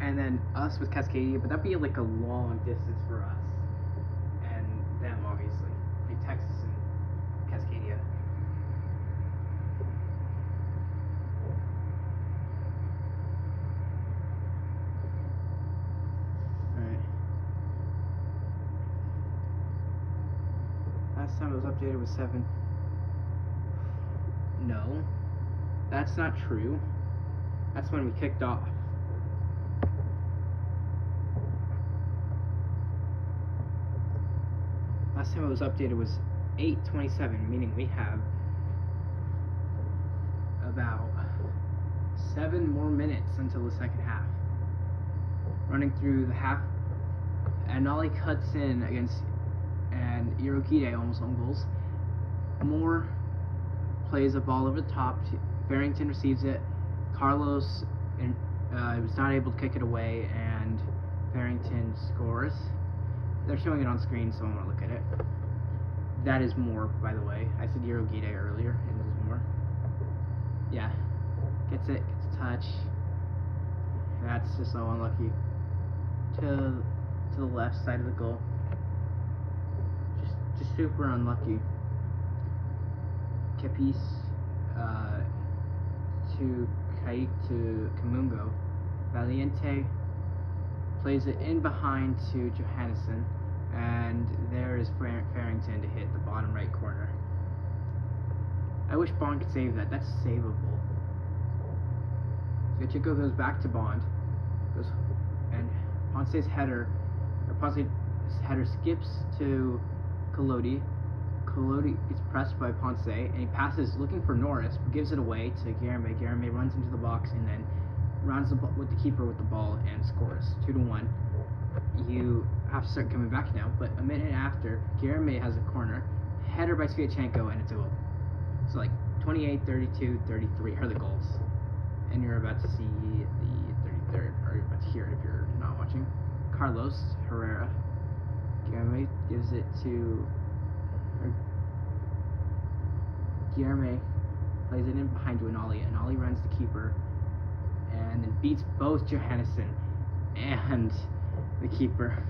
And then us with Cascadia, but that'd be a long distance for us. And them, obviously. Texas and Cascadia. Alright. Last time it was updated was 7. No. That's not true. That's when we kicked off. Last time it was updated was 8:27, meaning we have about 7 more minutes until the second half. Running through the half, and Ollie cuts in against, and Irokide almost own goals. Moore plays a ball over the top. Barrington receives it. Carlos was not able to kick it away, and Barrington scores. They're showing it on screen, so I want to look at it. That is Moore, by the way. I said Irokide earlier, and this is Moore. Yeah, gets it, gets a touch. That's just so unlucky. To the left side of the goal. Just super unlucky. Kepis to Kite to Kamungo. Valiente plays it in behind to Johannesson, and there is Farrington to hit the bottom right corner. I wish Bond could save that. That's savable. Chico goes back to Bond, and Ponce's header skips to Collodi. Collodi gets pressed by Ponce, and he passes looking for Norris, but gives it away to Guilherme. Guilherme runs into the box and then rounds with the keeper with the ball and scores 2-1. You have to start coming back now, but a minute after, Guilherme has a corner, header by Sviatchenko, and it's a goal. So like 28, 32, 33 are the goals. And you're about to see the 33rd, or you're about to hear it if you're not watching. Carlos Herrera. Guilherme gives it to... Guilherme plays it in behind to Anali. Anali runs the keeper and then beats both Johannesson and the keeper.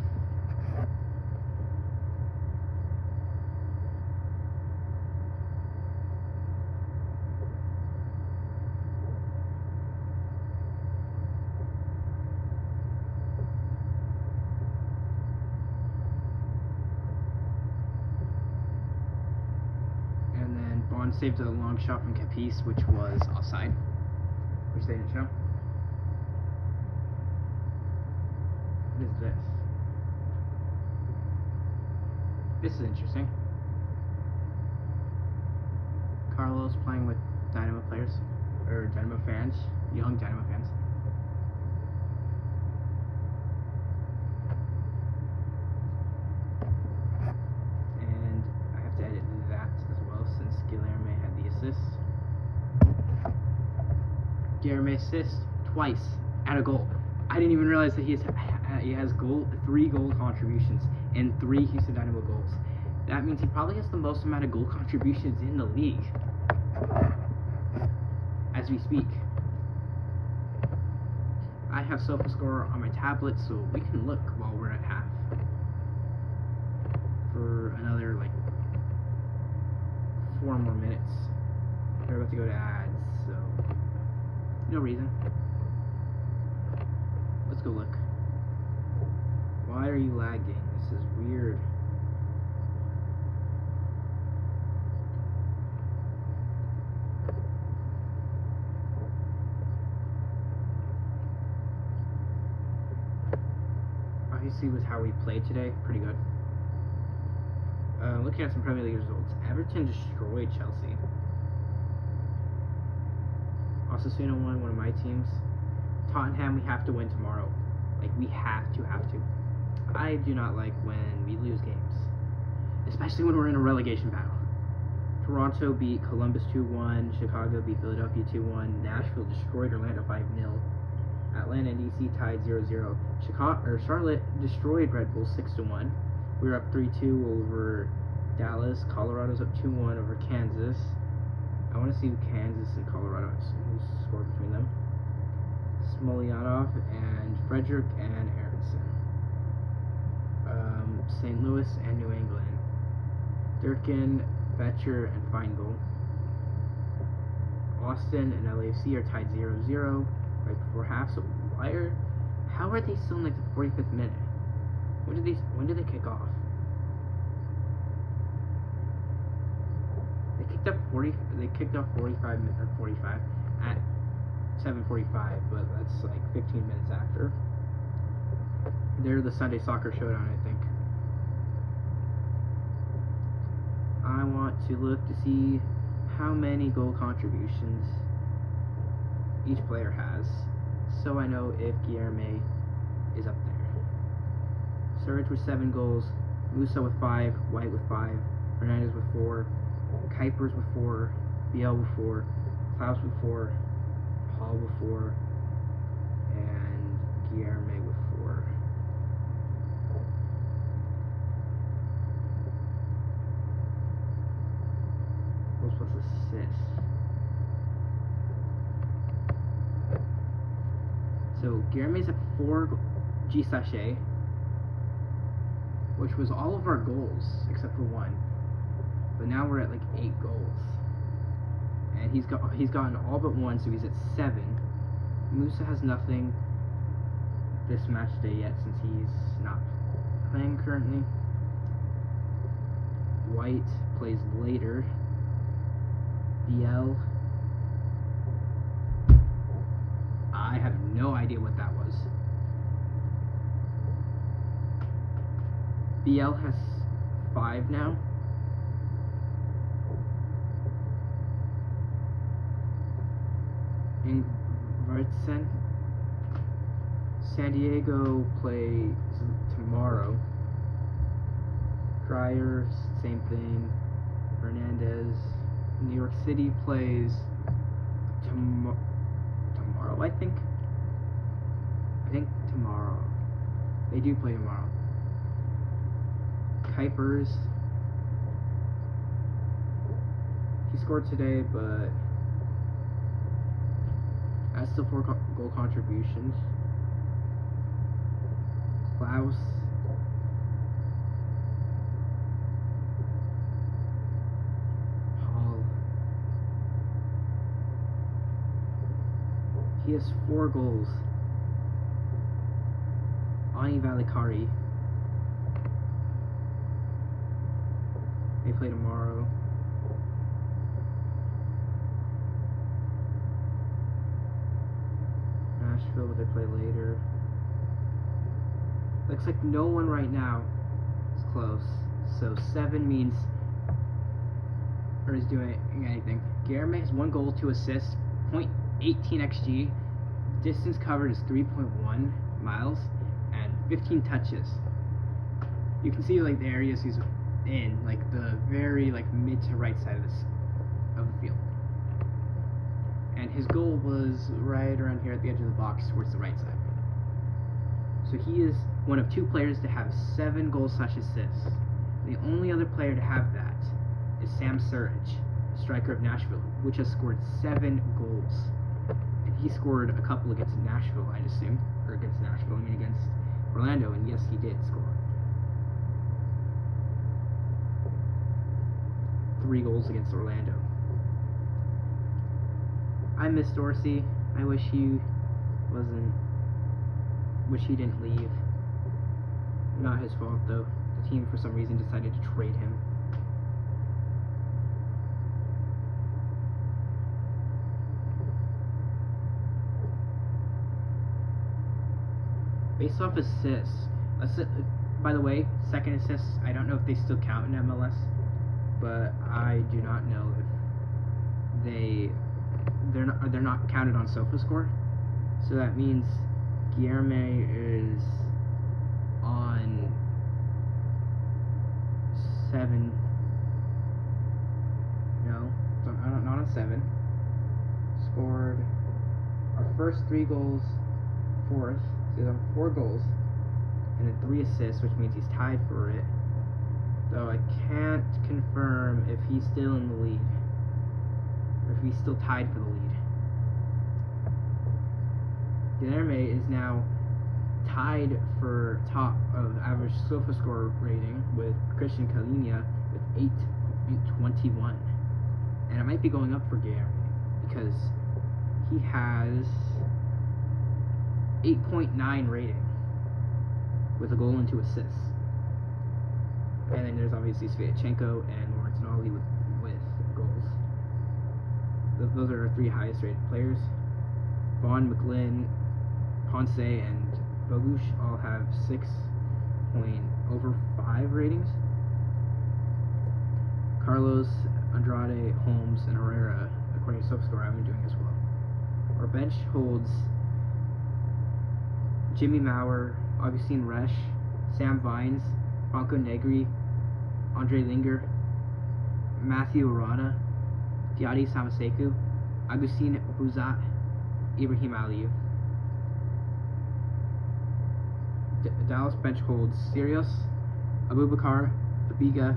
Bond saved a long shot from Capis, which was offside, which they didn't show. What is this? This is interesting. Carlos playing with Dynamo players, or Dynamo fans, young Dynamo fans. And I have to edit that as well since Guilherme had the assist. Guilherme assists twice and a goal. I didn't even realize that he has 3 goal contributions and 3 Houston Dynamo goals. That means he probably has the most amount of goal contributions in the league as we speak. I have SofaScore on my tablet, so we can look while we're at half for another like 4 more minutes. We're about to go to ads, so no reason. Let's go look. Why are you lagging? This is weird. Obviously, with how we played today, pretty good. Looking at some Premier League results, Everton destroyed Chelsea. Osasuna won, one of my teams. Tottenham, we have to win tomorrow. Like, we have to. I do not like when we lose games, especially when we're in a relegation battle. Toronto beat Columbus 2-1. Chicago beat Philadelphia 2-1. Nashville destroyed Orlando 5-0. Atlanta and DC tied 0-0. Charlotte destroyed Red Bull 6-1. We were up 3-2 over Dallas. Colorado's up 2-1 over Kansas. I want to see who Kansas and Colorado scored between them. Smolyanov and Frederick and Aronson. St. Louis and New England. Durkin, Betcher, and Feingold. Austin and LAFC are tied 0-0 right before half. So how are they still in like the 45th minute? When did they kick off? They kicked off 45 at 7:45, but that's like 15 minutes after. They're the Sunday Soccer Showdown, I think. I want to look to see how many goal contributions each player has, so I know if Guilherme is up there. Surge with 7 goals, Musa with 5, White with 5, Fernandez with 4, Kuipers with 4, Biel with 4, Klaus with 4, Hall with 4, and Guilherme with 4. Goals plus assists. So Guilherme's at 4 G Sachet, which was all of our goals except for 1. But now we're at like 8 goals, and he's gotten all but 1, so he's at 7. Musa has nothing this match day yet since he's not playing currently. White plays later. Biel, I have no idea what that was. Biel has 5 now. Ingvartsen. San Diego plays tomorrow. Dreyer, same thing. Fernandez. New York City plays tomorrow, I think. Tomorrow. They do play tomorrow. Kuipers. He scored today, but that's still 4 goal contributions. Klaus. Hall. He has 4 goals. Ani Valikari. They play tomorrow. Nashville, but they play later. Looks like no one right now is close. So 7 means, or is doing anything. Guilherme has 1 goal, 2 assists, 0.18 xG. Distance covered is 3.1 miles, and 15 touches. You can see like the areas he's in, like the very like mid to right side of the field. And his goal was right around here at the edge of the box towards the right side. So he is one of 2 players to have 7 goals/assists. The only other player to have that is Sam Surridge, striker of Nashville, which has scored 7 goals. And he scored a couple against Nashville, I'd assume. Or against Nashville, I mean against Orlando, and yes, he did score. 3 goals against Orlando. I miss Dorsey. I wish he didn't leave. Not his fault though. The team for some reason decided to trade him. Based off assists. By the way, second assists, I don't know if they still count in MLS, but I do not know if they're not counted on SofaScore. So that means Guilherme is on 7. No, not on 7. Scored our first 3 goals, 4th. So he's on 4 goals and then 3 assists, which means he's tied for it. Though I can't confirm if he's still in the lead, or if he's still tied for the lead. Guilherme is now tied for top of average SofaScore rating with Christian Kalinja with 21. And it might be going up for Gary because he has 8.9 rating with a goal and 2 assists. And then there's obviously Sviatchenko and Lawrence Nolly with goals. Those are our 3 highest rated players. Bond, McGlynn, Ponce, and Bogusz all have 6.5 ratings. Carlos, Andrade, Holmes, and Herrera, according to SofaScore, have been doing as well. Our bench holds Jimmy Maurer, Augustine Resch, Sam Vines, Franco Negri, Andre Linger, Matthew Arana, Diadi Samaseku, Agustin Buzat, Ibrahim Aliou. Dallas bench holds Sirius, Abubakar, Abiga,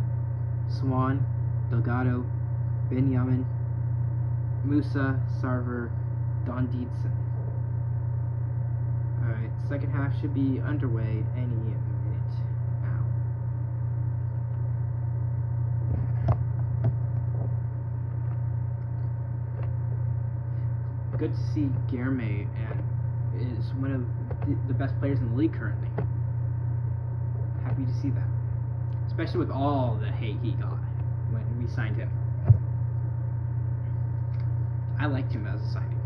Swan, Delgado, Benjamin, Musa, Sarver, Don Deedson. Alright, second half should be underway any minute now. Good to see Guilherme, and is one of the best players in the league currently. Happy to see that. Especially with all the hate he got when we signed him. I liked him as a signing.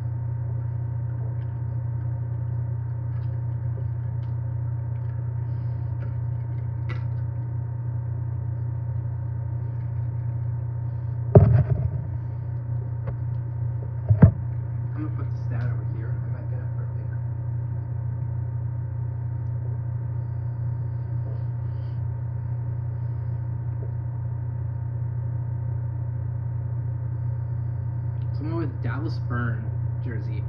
I'm gonna put the stat over here. I might get it for later. Someone with Dallas Burn jersey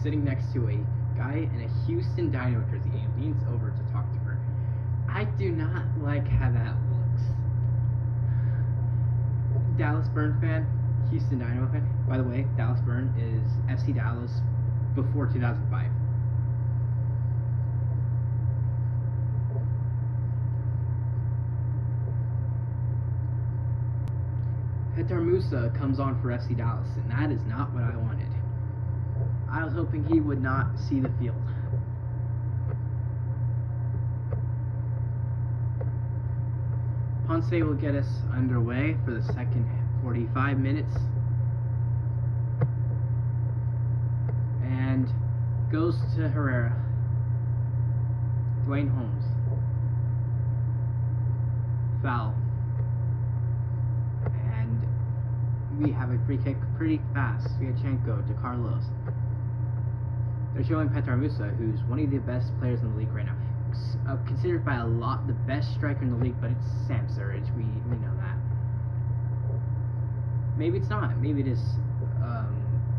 sitting next to a guy in a Houston Dynamo jersey, and he leans over to talk to her. I do not like how that looks. Dallas Burn fan, Houston Dynamo fan. By the way, Dallas Burn is FC Dallas before 2005. Petar Musa comes on for FC Dallas, and that is not what I wanted. I was hoping he would not see the field. Ponce will get us underway for the second 45 minutes. And goes to Herrera. Dwayne Holmes. Foul. And we have a free kick pretty fast. Sviatchenko to Carlos. They're showing Petar Musa, who's one of the best players in the league right now. Considered by a lot the best striker in the league, but it's Sam Surridge. We know that. Maybe it's not. Maybe it is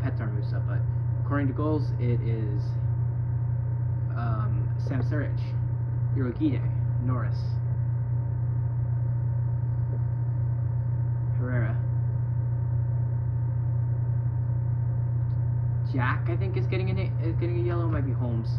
Petar Musa, but according to goals, it is Sam Surridge, Irogide, Norris, Herrera. Jack, I think, is getting a yellow. Might be Holmes.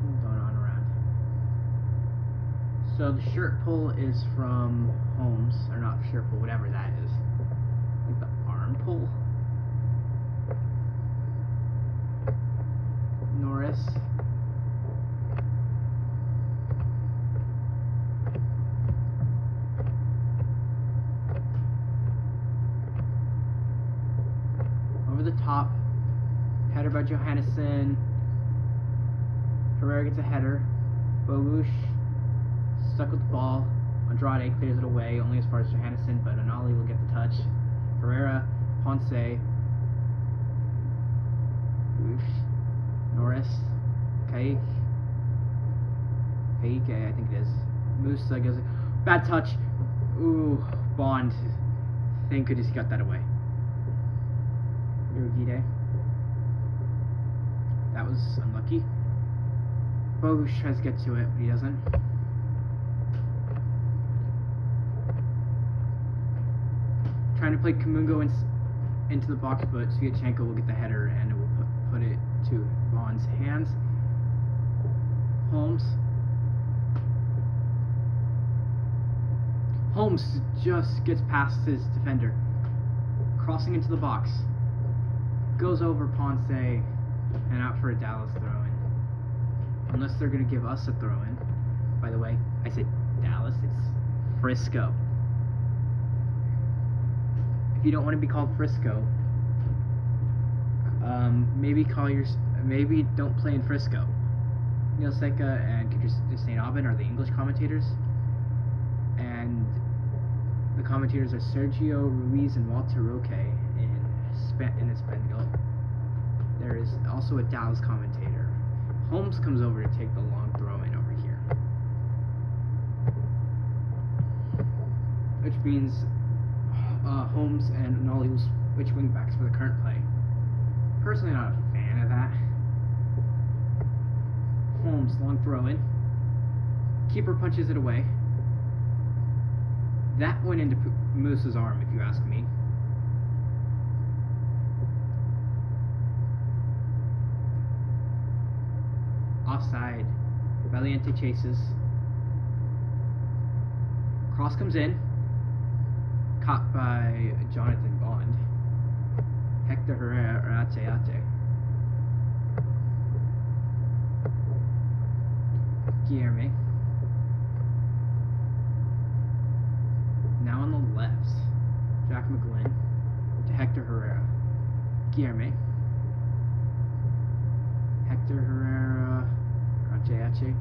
What's going on around? So the shirt pull is from Holmes, or not shirt pull, whatever that is. I think the arm pull. Norris. Over the top. Header by Johannesson. Herrera gets a header. Bogusz stuck with the ball. Andrade clears it away, only as far as Johannesson, but Anali will get the touch. Herrera, Ponce. Norris, Kaike, I think it is. Musa goes, bad touch. Ooh, Bond. Thank goodness he got that away. Irogide. That was unlucky. Bogusz tries to get to it, but he doesn't. Trying to play Kamungo into the box, but Sviatchenko will get the header and it will put it to Bond's hands. Holmes just gets past his defender, crossing into the box, goes over Ponce and out for a Dallas throw-in. Unless they're going to give us a throw-in. By the way, I said Dallas, it's Frisco. If you don't want to be called Frisco, maybe don't play in Frisco. Neil Seca and St. Aubin are the English commentators, and the commentators are Sergio Ruiz and Walter Roque in Espanol. There is also a Dallas commentator. Holmes comes over to take the long throw-in over here, which means Holmes and Nolly will switch wingbacks for the current play. Personally, not a fan of that. Holmes, long throw-in. Keeper punches it away. That went into Moose's arm, if you ask me. Offside. Valiente chases. Cross comes in. Caught by Jonathan Bond. Hector Herrera Ate. Guilherme. Now on the left, Jack McGlynn to Hector Herrera. Guilherme. Hector Herrera Ate.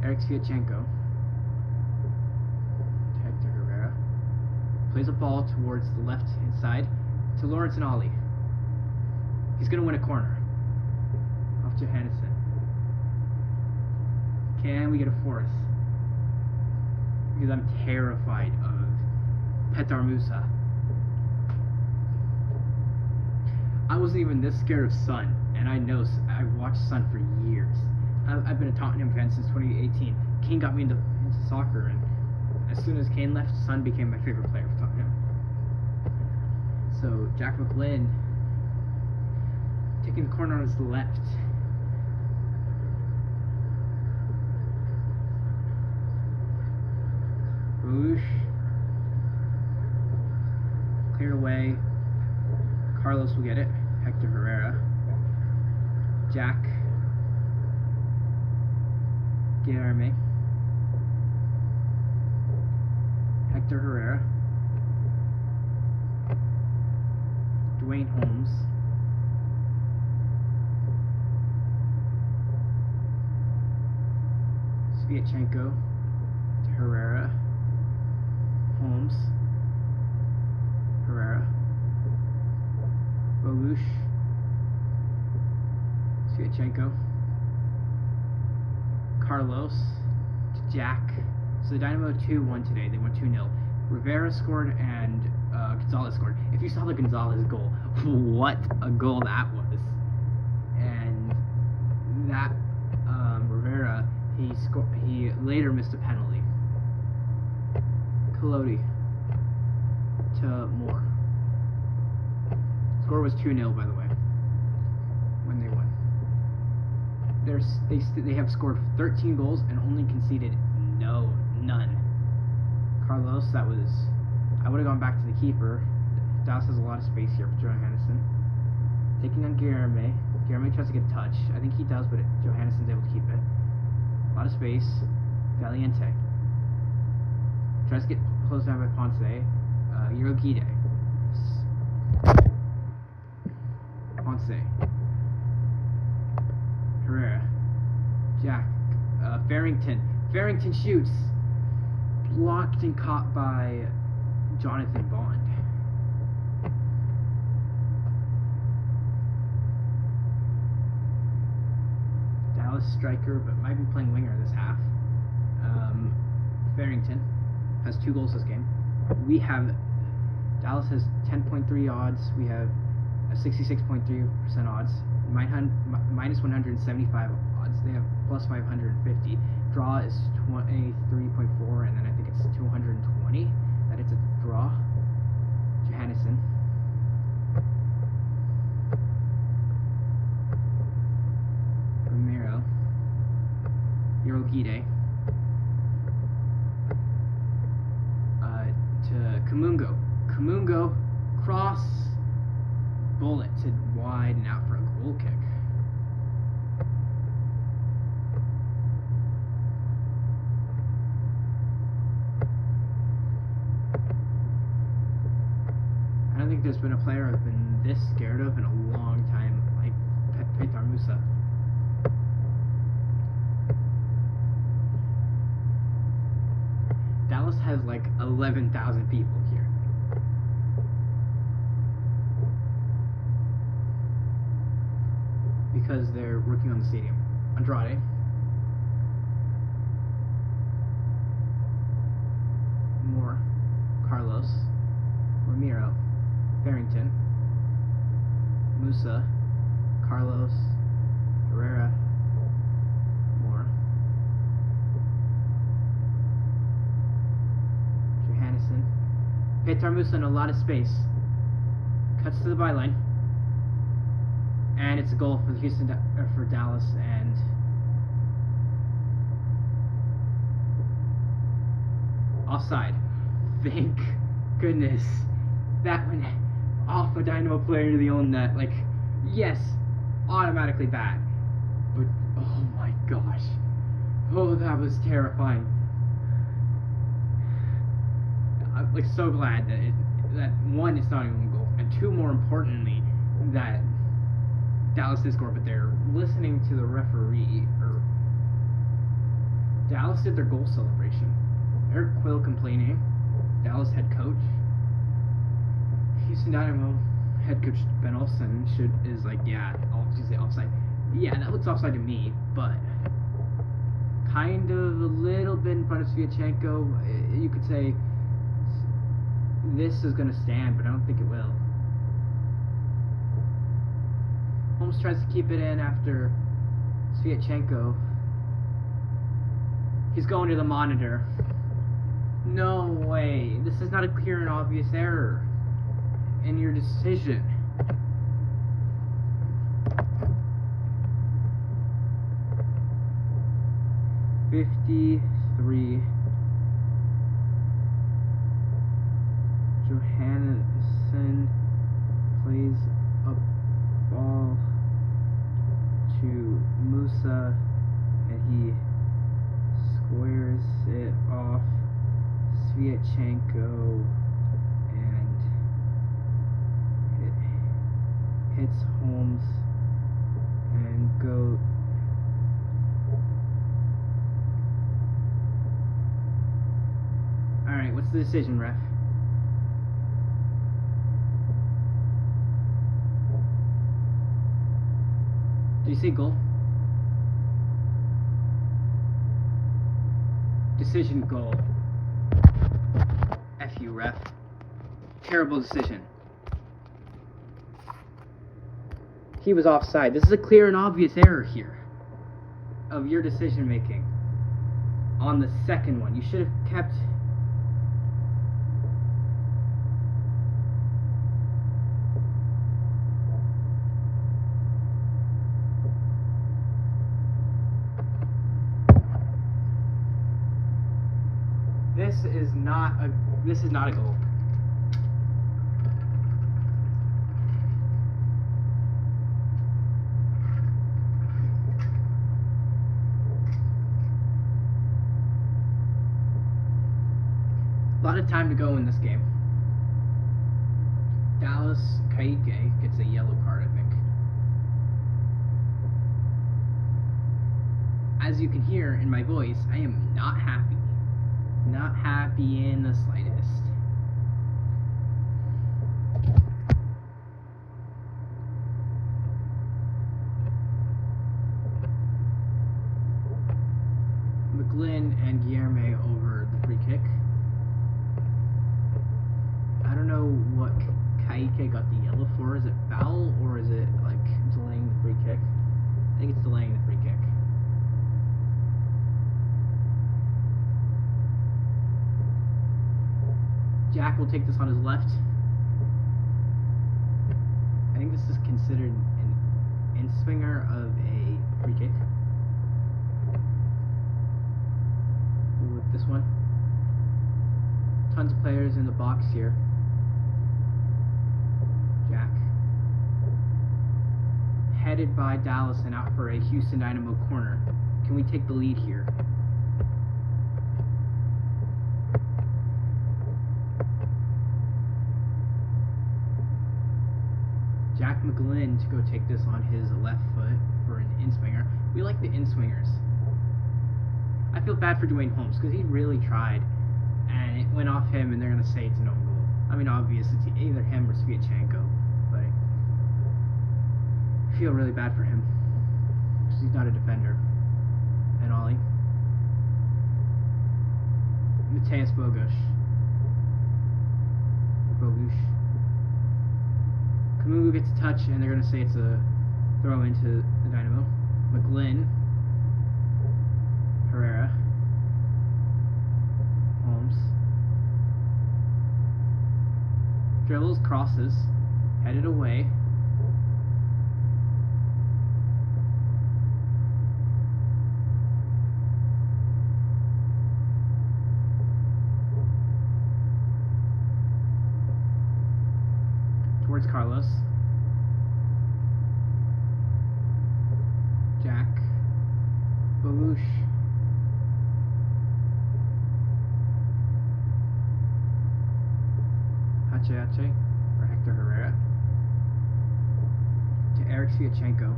Eric Sviatchenko to Hector Herrera. Plays a ball towards the left hand side to Lawrence and Ollie. He's going to win a corner. Off to Hennessy. Can we get a fourth? Because I'm terrified of Petar Musa. I wasn't even this scared of Son, and I've watched Son for years. I've been a Tottenham fan since 2018. Kane got me into soccer, and as soon as Kane left, Son became my favorite player for Tottenham. So Jack McGlynn taking the corner on his left. Rouge. Cleared away. Carlos will get it. Hector Herrera. Jack. Guilherme. Hector Herrera. Dwayne Holmes. Sviatchenko to Herrera. Holmes. Herrera. Bogush. Sviatchenko. Carlos to Jack. So the Dynamo 2-1 today. They won 2-0. Rivera scored and Gonzalez scored. If you saw the Gonzalez goal, what a goal that was. And that Rivera, he later missed a penalty. Colodi to Moore. Score was 2-0, by the way, when they won. They have scored 13 goals and only conceded none. Carlos, I would have gone back to the keeper. Dallas has a lot of space here for Johannesson. Taking on Guilherme. Guilherme tries to get a touch. I think he does, but Johannesson's able to keep it. A lot of space. Valiente. Tries to get closed down by Ponce. Eurogide. Ponce. Herrera. Jack. Farrington. Farrington shoots. Blocked and caught by Jonathan Bond. Dallas striker, but might be playing winger this half. Farrington has 2 goals this game. Dallas has 10.3 odds. We have a 66.3% odds. Minus 175 odds. They have plus 550. Draw is 23.4, and then I think it's 220 that it's a draw. Johannesson. Ogide. To Kamungo. Kamungo, cross, bullet to wide and out for a goal kick. I don't think there's been a player I've been this scared of in a long time, like Petar Musa. Dallas has like 11,000 people here. Because they're working on the stadium. Andrade. Moore. Carlos. Ramiro. Farrington. Musa. Carlos. Herrera. Moore. Johannesson. Petar Musa in a lot of space. Cuts to the byline. And it's a goal for for Dallas, and offside. Thank goodness. That went off a Dynamo player to the own net. Like, yes, automatically bad. But oh my gosh. Oh, that was terrifying. I'm like so glad that one, it's not even a goal, and two, more importantly, that Dallas did score, but they're listening to the referee. Or Dallas did their goal celebration. Eric Quill complaining. Dallas head coach. Houston Dynamo head coach Ben Olsen is like, yeah, obviously offside. Yeah, that looks offside to me, but kind of a little bit in front of Sviatchenko. You could say this is going to stand, but I don't think it will. Holmes tries to keep it in after Sviatchenko. He's going to the monitor. No way. This is not a clear and obvious error in your decision. '53. Johannesson plays a ball to Musa, and he squares it off Sviatchenko, and it hits Holmes and go. Alright, what's the decision, ref? Do you see goal? Decision goal. F you, ref. Terrible decision. He was offside. This is a clear and obvious error here of your decision making on the second one. You should have kept. This is not a goal. A lot of time to go in this game. Dallas Kaike gets a yellow card, I think. As you can hear in my voice, I am not happy. Not happy in the slightest. McGlynn and Guilherme over the free kick. I don't know what Kaike got the yellow for. Is it foul or is it like delaying the free kick? I think it's delaying the free kick. Jack will take this on his left. I think this is considered an in-swinger of a free kick. with this one. Tons of players in the box here. Jack. Headed by Dallas and out for a Houston Dynamo corner. Can we take the lead here? Jack McGlynn to go take this on his left foot for an in-swinger. We like the in-swingers. I feel bad for Dwayne Holmes because he really tried, and it went off him, and they're going to say it's an own goal. I mean, obviously, it's either him or Sviatchenko, but I feel really bad for him because he's not a defender. And Ollie. Mateus Bogusz. Kamungu gets a touch, and they're going to say it's a throw into the Dynamo. McGlynn. Herrera. Holmes. Dribbles, crosses, headed away. Towards Carlos. Jack. Bogusz. Hache for Hector Herrera. To Eric Sviatchenko.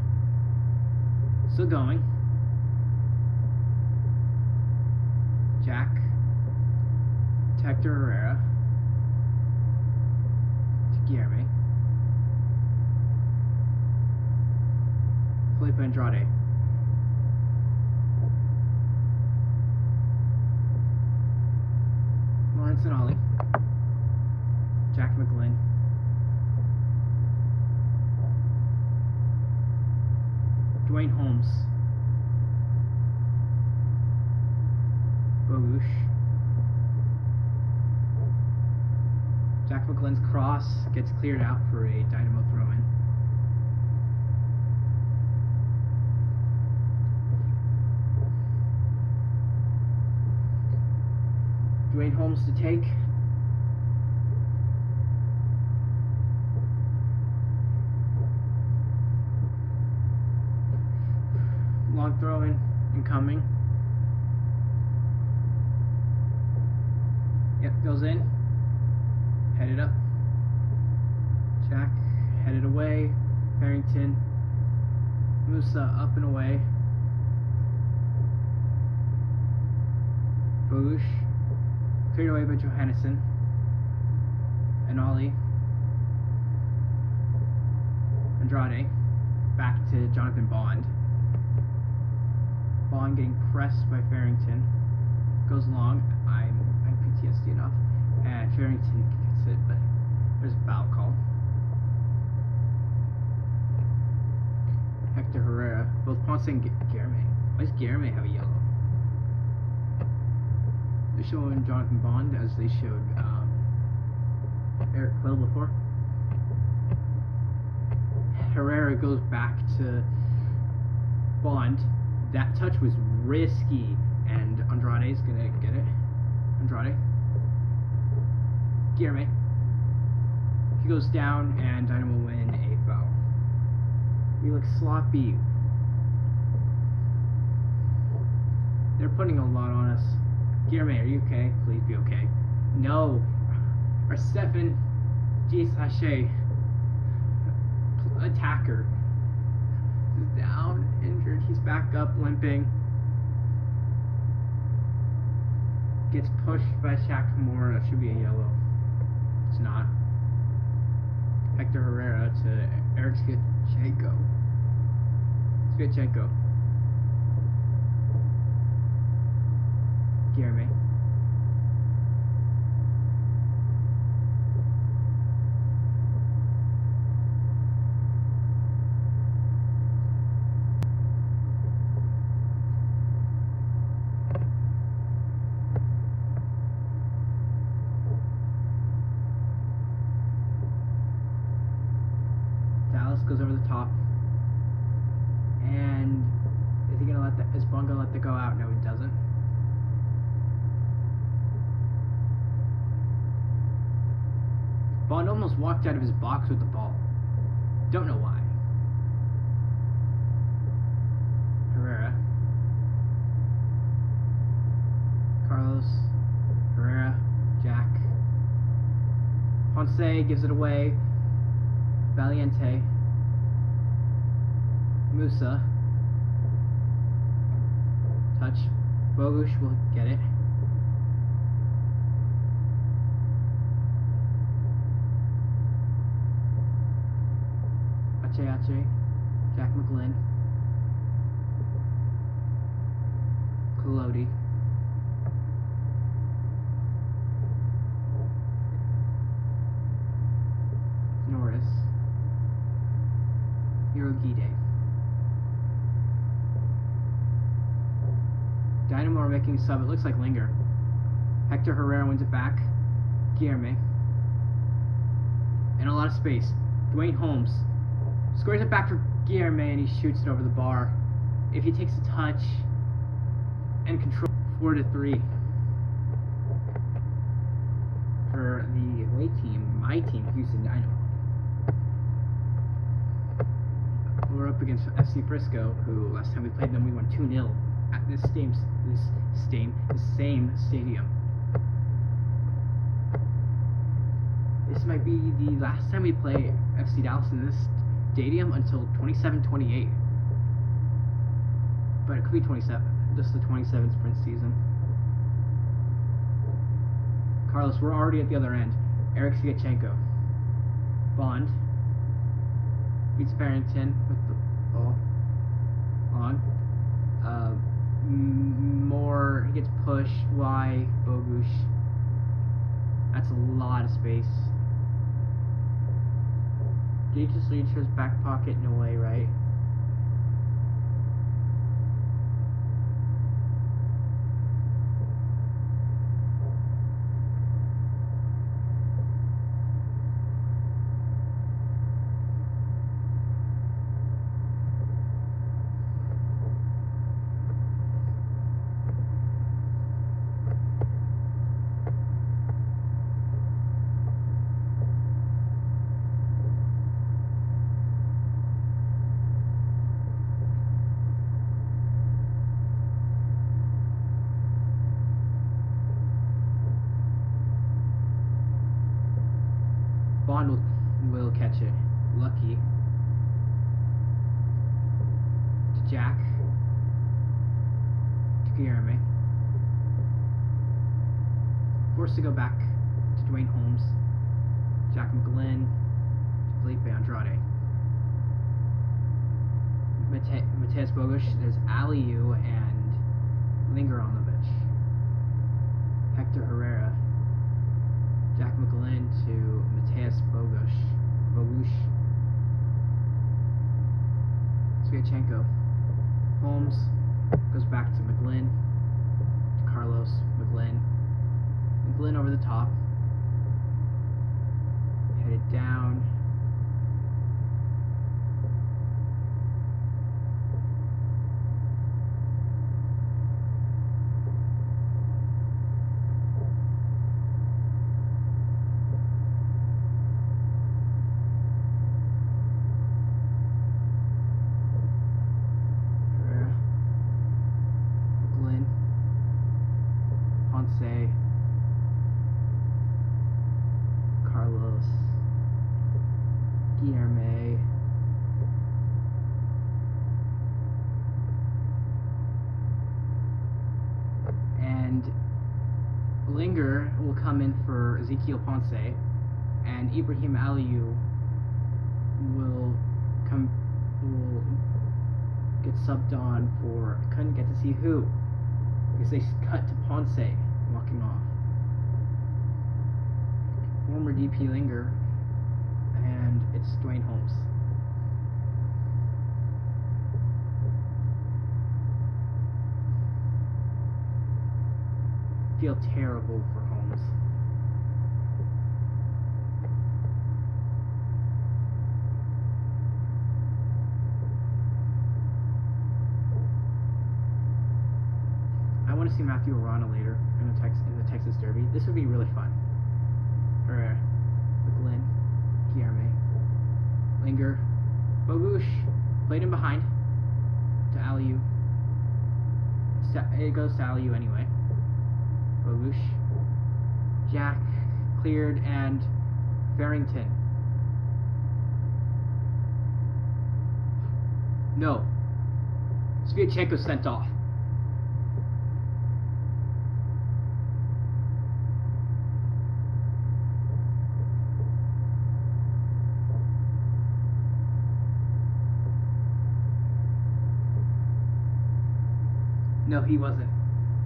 Still going. Jack. To Hector Herrera. To Guilherme. Felipe Andrade. Lawrence and Ollie. Jack McGlynn. Dwayne Holmes. Bogusz. Jack McGlynn's cross gets cleared out for a Dynamo throw-in. Dwayne Holmes to take. Long throw in incoming. Yep, goes in. Headed up. Jack headed away. Farrington. Musa up and away. Bogusz. Cleared away by Johannesson. And Ollie. Andrade. Back to Jonathan Bond. Bond getting pressed by Farrington. Goes long. I'm PTSD enough. And Farrington gets it, but there's a foul call. Hector Herrera. Both Ponce and Guilherme. Why does Guilherme have a yellow? They're showing Jonathan Bond as they showed Eric Quill before. Herrera goes back to Bond. That touch was risky, and Andrade's gonna get it. Andrade. Guilherme. He goes down, and Dynamo win a foul. We look sloppy. They're putting a lot on us. Guilherme, are you okay? Please be okay. No. Our Stefan Hache attacker is down, injured. He's back up, limping. Gets pushed by Shaq Moore. That should be a yellow. It's not. Hector Herrera to Eric Sviatchenko. Sviatchenko. Guilherme. Dallas goes over the top. And is he gonna let that? Is Bond gonna let that go out? No, he doesn't. Bond almost walked out of his box with the ball. Don't know why. Herrera. Carlos. Herrera. Jack. Ponce gives it away. Valiente. Musa. Touch. Bogush will get it. Ache. Jack McGlynn. Collodi. Norris. Hirogide. Dynamo are making a sub. It looks like Linger. Hector Herrera wins it back. Guilherme. And a lot of space. Dwayne Holmes scores it back for Guilherme, and he shoots it over the bar. If he takes a touch and control, 4-3 for the away team, my team, Houston Dynamo. We're up against FC Frisco, who last time we played them we won 2-0 at this same stadium. This might be the last time we play FC Dallas in this stadium until 27-28. But it could be 27, just the 27 sprint season. Carlos, we're already at the other end. Eric Siachenko. Bond. Beats Barrington with the ball. On. More, he gets pushed. Y. Bogush. That's a lot of space. Did he just reach his back pocket? No way, right? Bond will catch it. Lucky. To Jack. To Guilherme. Forced to go back to Dwayne Holmes. Jack McGlynn. To Felipe Andrade. Mateus Bogush. There's Aliu and Linger on the bench. Hector Herrera. Jack McGlynn to Mateus Bogush. Sviatchenko. Holmes goes back to McGlynn. To Carlos. McGlynn. McGlynn over the top. Headed down. Carlos, Guilherme, and Linger will come in for Ezequiel Ponce, and Ibrahim Aliu will get subbed on for, I couldn't get to see who, because they cut to Ponce walking off. Former DP Linger, and it's Dwayne Holmes. Feel terrible for Holmes. I want to see Matthew Arana later in the Texas Derby. This would be really fun. Or McGlynn. Linger. Bogush. Played him behind. To Aliu. It goes to Aliu anyway. Bogush. Jack. Cleared and Farrington. No. Sviatchenko sent off. No, he wasn't.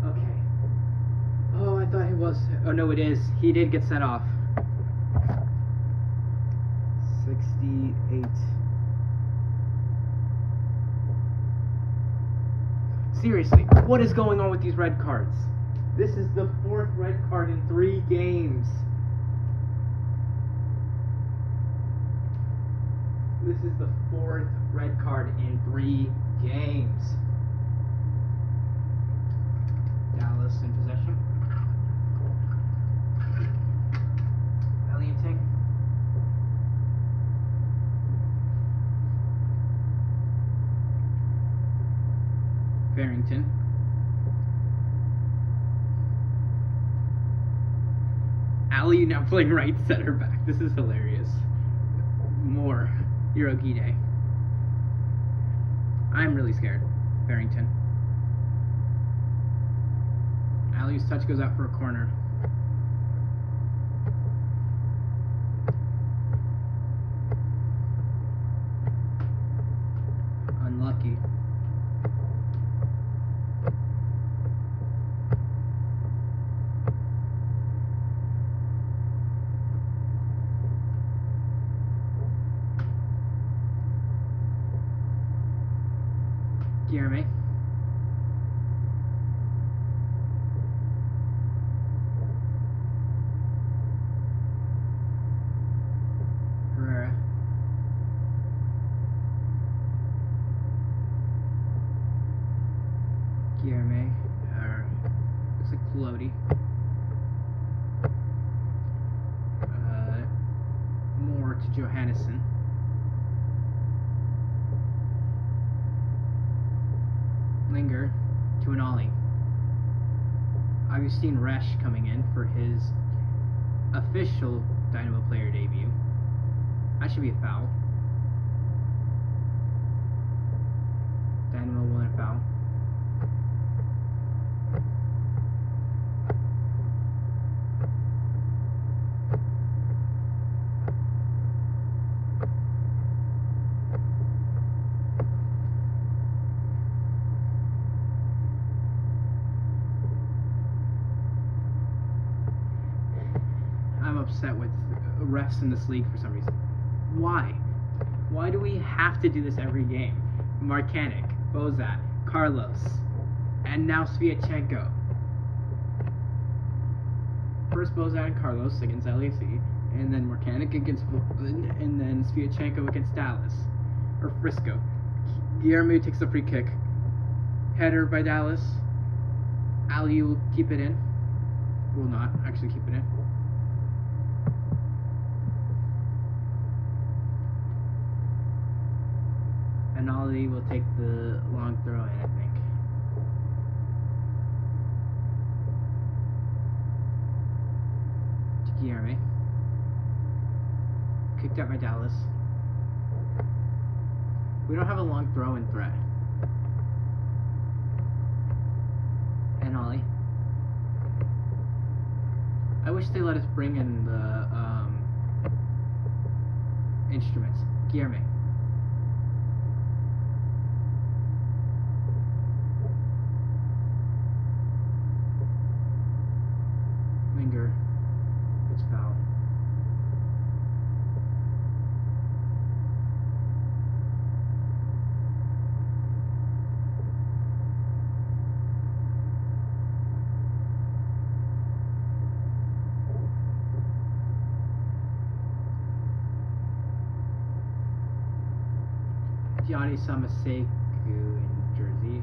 Okay. Oh, I thought he was. Oh, no, it is. He did get sent off. 68. Seriously, what is going on with these red cards? This is the 4th red card in 3 games. This is the 4th red card in 3 games. Dallas in possession. Ellington. Farrington. Ali now playing right center back. This is hilarious. More Eurogide. I'm really scared. Farrington. Ali's touch goes out for a corner. Unlucky. Guilherme. Herrera. Guilherme. Looks like Peloti. More to Johannesson. Linger to an ollie. Augustine Resch coming in for his official Dynamo player debut. That should be a foul. Dynamo will win a foul. I'm upset with refs in this league for some reason. Why? Why do we have to do this every game? Markanek, Bozat, Carlos, and now Sviatchenko. First Bozat and Carlos against LAC, and then Markanek against Brooklyn, and then Sviatchenko against Dallas, or Frisco. Guilherme takes the free kick. Header by Dallas. Ali will keep it in. Will not actually keep it in. And Ali will take the long throw in, I think. To Guilherme. Kicked out by Dallas. We don't have a long throw in threat. And Ali. I wish they let us bring in the instruments. Guilherme. Linger. It's foul. Gianni Samaseku in jersey.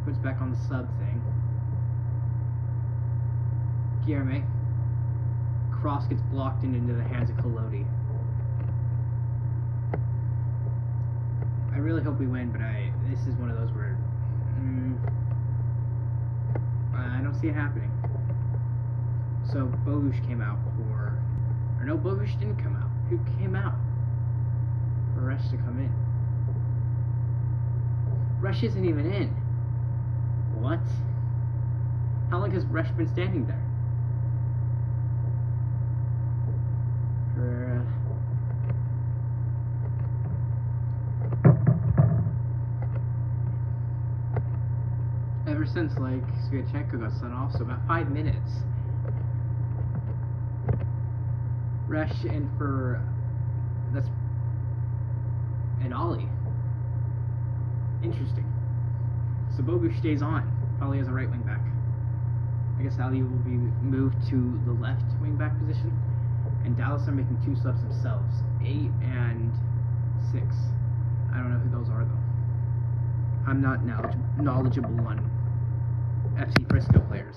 Puts back on the sub thing. Guilherme. Cross gets blocked and into the hands of Peloti. really hope we win, but this is one of those where I don't see it happening. So Bogush came out or no, Bogush didn't come out. Who came out? For Rush to come in. Rush isn't even in. What? How long has Rush been standing there? Ever since, like, Sviatchenko got sent off, so about 5 minutes. Rush in for... that's... an Ollie. Interesting. So Bogush stays on, probably as a right wing back. I guess Ali will be moved to the left wing back position. And Dallas are making 2 subs themselves, 8 and 6. I don't know who those are though. I'm not knowledgeable on FC Frisco players.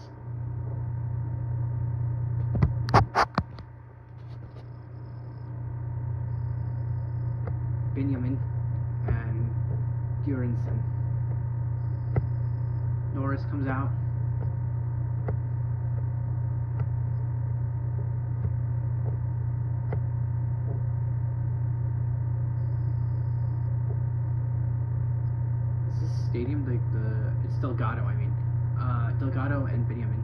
Benjamin and Durinson. Norris comes out. Is this stadium like it's Delgado, I mean. Delgado and Benjamin.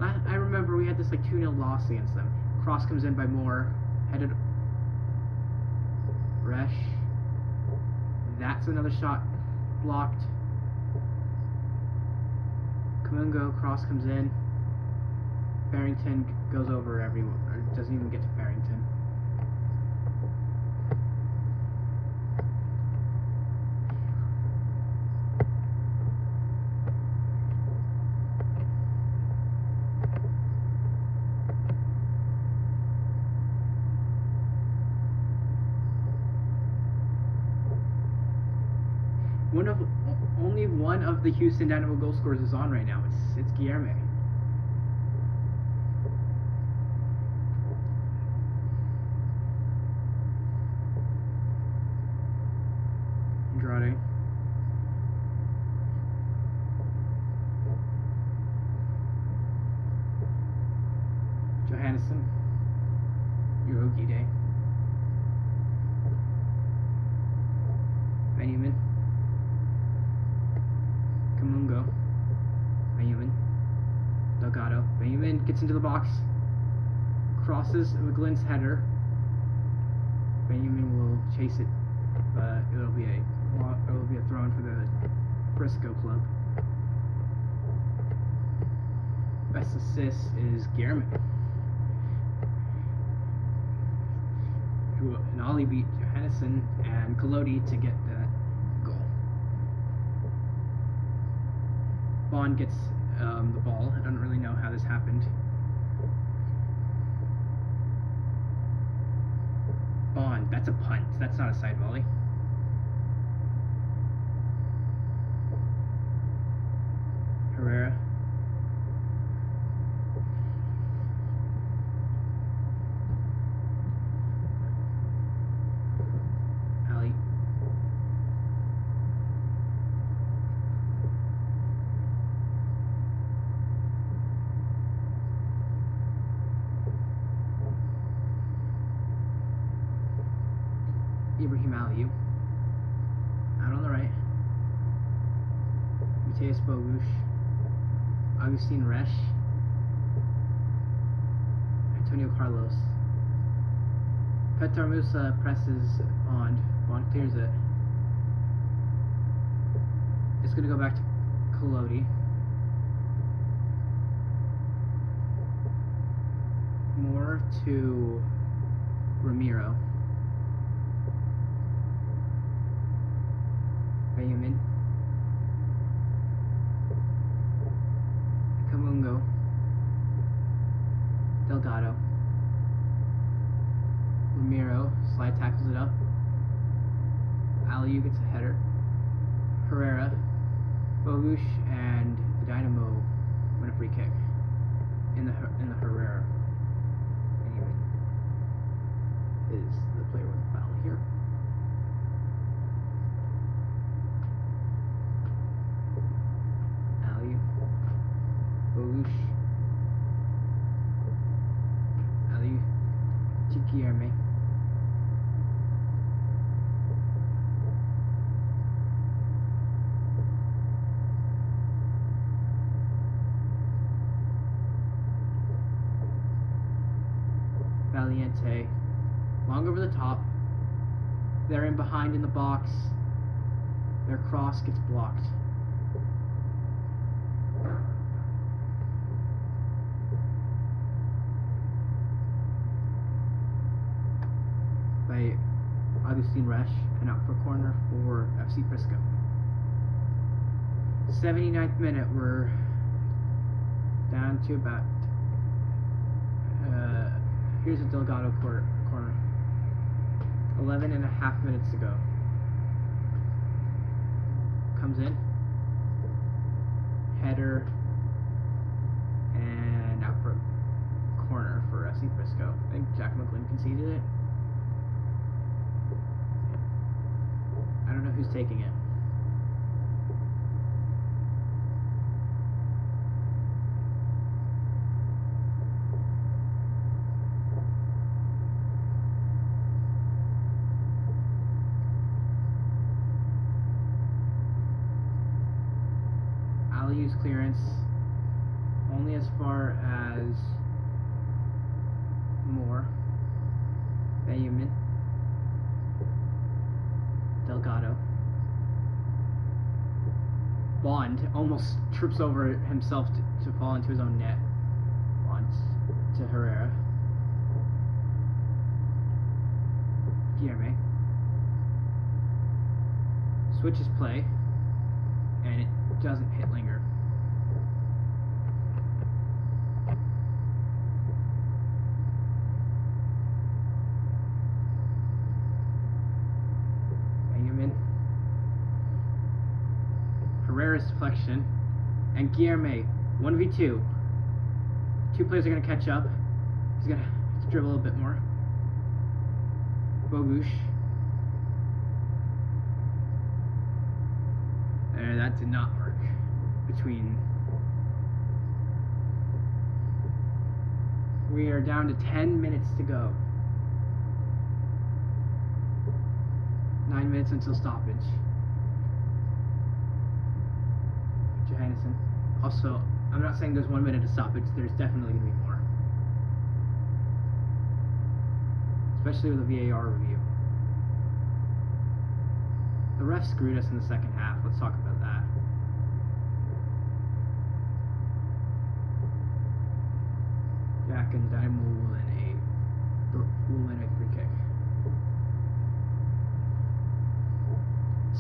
I remember we had this like 2-0 loss against them. Cross comes in by Moore, headed Resch. That's another shot blocked. Kamungo, cross comes in. Barrington goes over everyone, or doesn't even get to Barrington. Only one of the Houston Dynamo goal scorers is on right now. It's Guilherme. Andrade. Johannesson. Yurogi Day. Benjamin. Kamungo. Benjamin. Delgado. Benjamin gets into the box. Crosses McGlynn's header. Benjamin will chase it, but it'll be a throw in for the Frisco club. Best assist is Guilherme, who and Ollie beat Johannesson and Collodi to get that goal. Bond gets the ball. I don't really know how this happened. Bond, that's a punt. That's not a side volley. Herrera. Ali. Ibrahim Aliou. Out on the right. Mateus Bogush. Agustin Resch. Antonio Carlos. Petar Musa presses Bond. Bond clears it. It's going to go back to Collodi. More to Ramiro. Benjamin. Kamungo. Delgado. Ramiro slide tackles it up. Aliou gets a header. Herrera. Bogush and the Dynamo win a free kick in the Herrera. Benjamin is the player with the foul here. Guilherme. Valiente. Long over the top. They're in behind in the box. Their cross gets blocked. By Augustine Resch, and out for corner for FC Frisco. 79th minute, we're down to about here's a Delgado corner. 11 and a half minutes to go. Comes in. Header. And out for corner for FC Frisco. I think Jack McGlynn conceded it. I don't know who's taking it. Aliu's clearance only as far as Moore, Benjamin, Delgado. Bond almost trips over himself to fall into his own net. Bond to Herrera. Guilherme. Switches play, and it doesn't hit Linger. Benjamin. Herrera's deflection. And Guilherme, 1v2. Two players are going to catch up. He's going to have to dribble a bit more. Bogusz. And that did not work between. We are down to 10 minutes to go. 9 minutes until stoppage. Johannesson. Also, I'm not saying there's 1 minute to stoppage, there's definitely going to be more. Especially with the VAR review. The ref screwed us in the second half. Let's talk about that. Jack and Dynamo will win a free kick.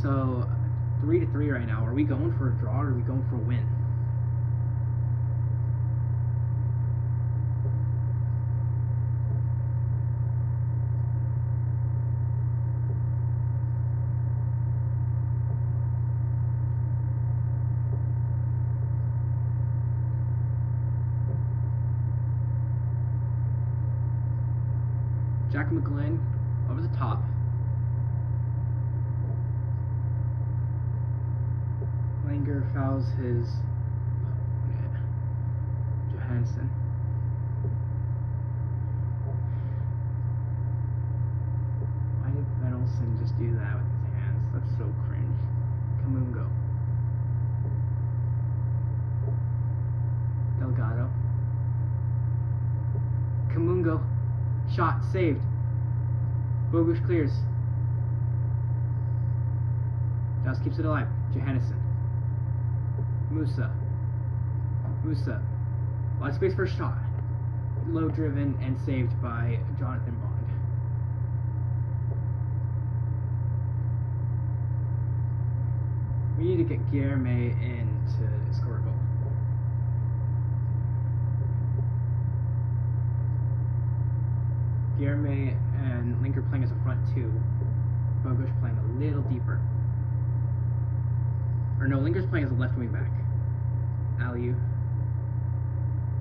So 3-3 right now. Are we going for a draw or are we going for a win? Jack McGlynn over the top. Langer fouls his Johansson. Why did Venelson just do that with his hands? That's so cringe. Kamungo. Delgado. Kamungo. Shot saved. Bogusz clears. Dallas keeps it alive. Johannesson. Musa. Lot of space for a shot. Low driven and saved by Jonathan Bond. We need to get Guilherme in to score a goal. Guilherme and Linker playing as a front two. Bogusz playing a little deeper. Or no, Linker's playing as a left wing back. Aliu.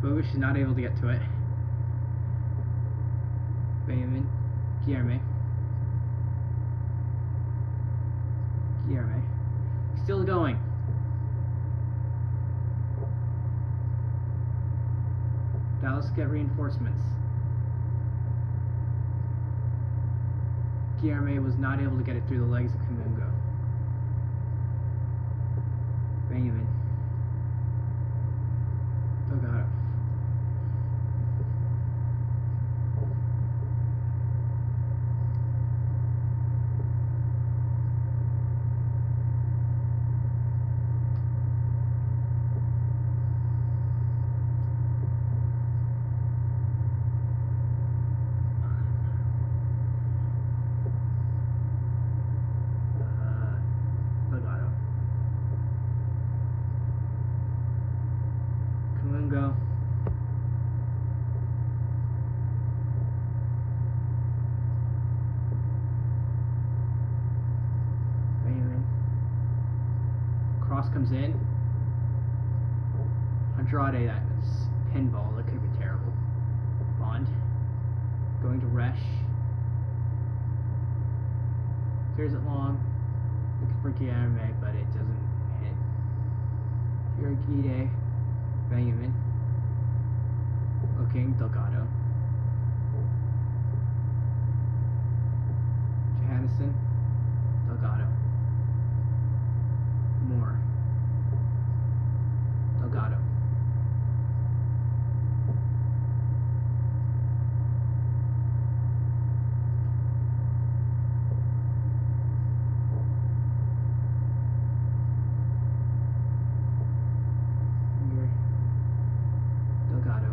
Bogusz is not able to get to it. Benjamin. Guilherme. Still going. Dallas get reinforcements. Guilherme was not able to get it through the legs of Kamungo. Benjamin. Delgado. Kamungo. Benjamin. Cross comes in. Andrade, that was pinball. That could have been terrible. Bond. Going to Resch. Clears it long. Looking for Guilherme, but it doesn't hit. Uragide. Benjamin. Looking. Delgado. Johannesson. Delgado. Moore. Delgado. Delgado.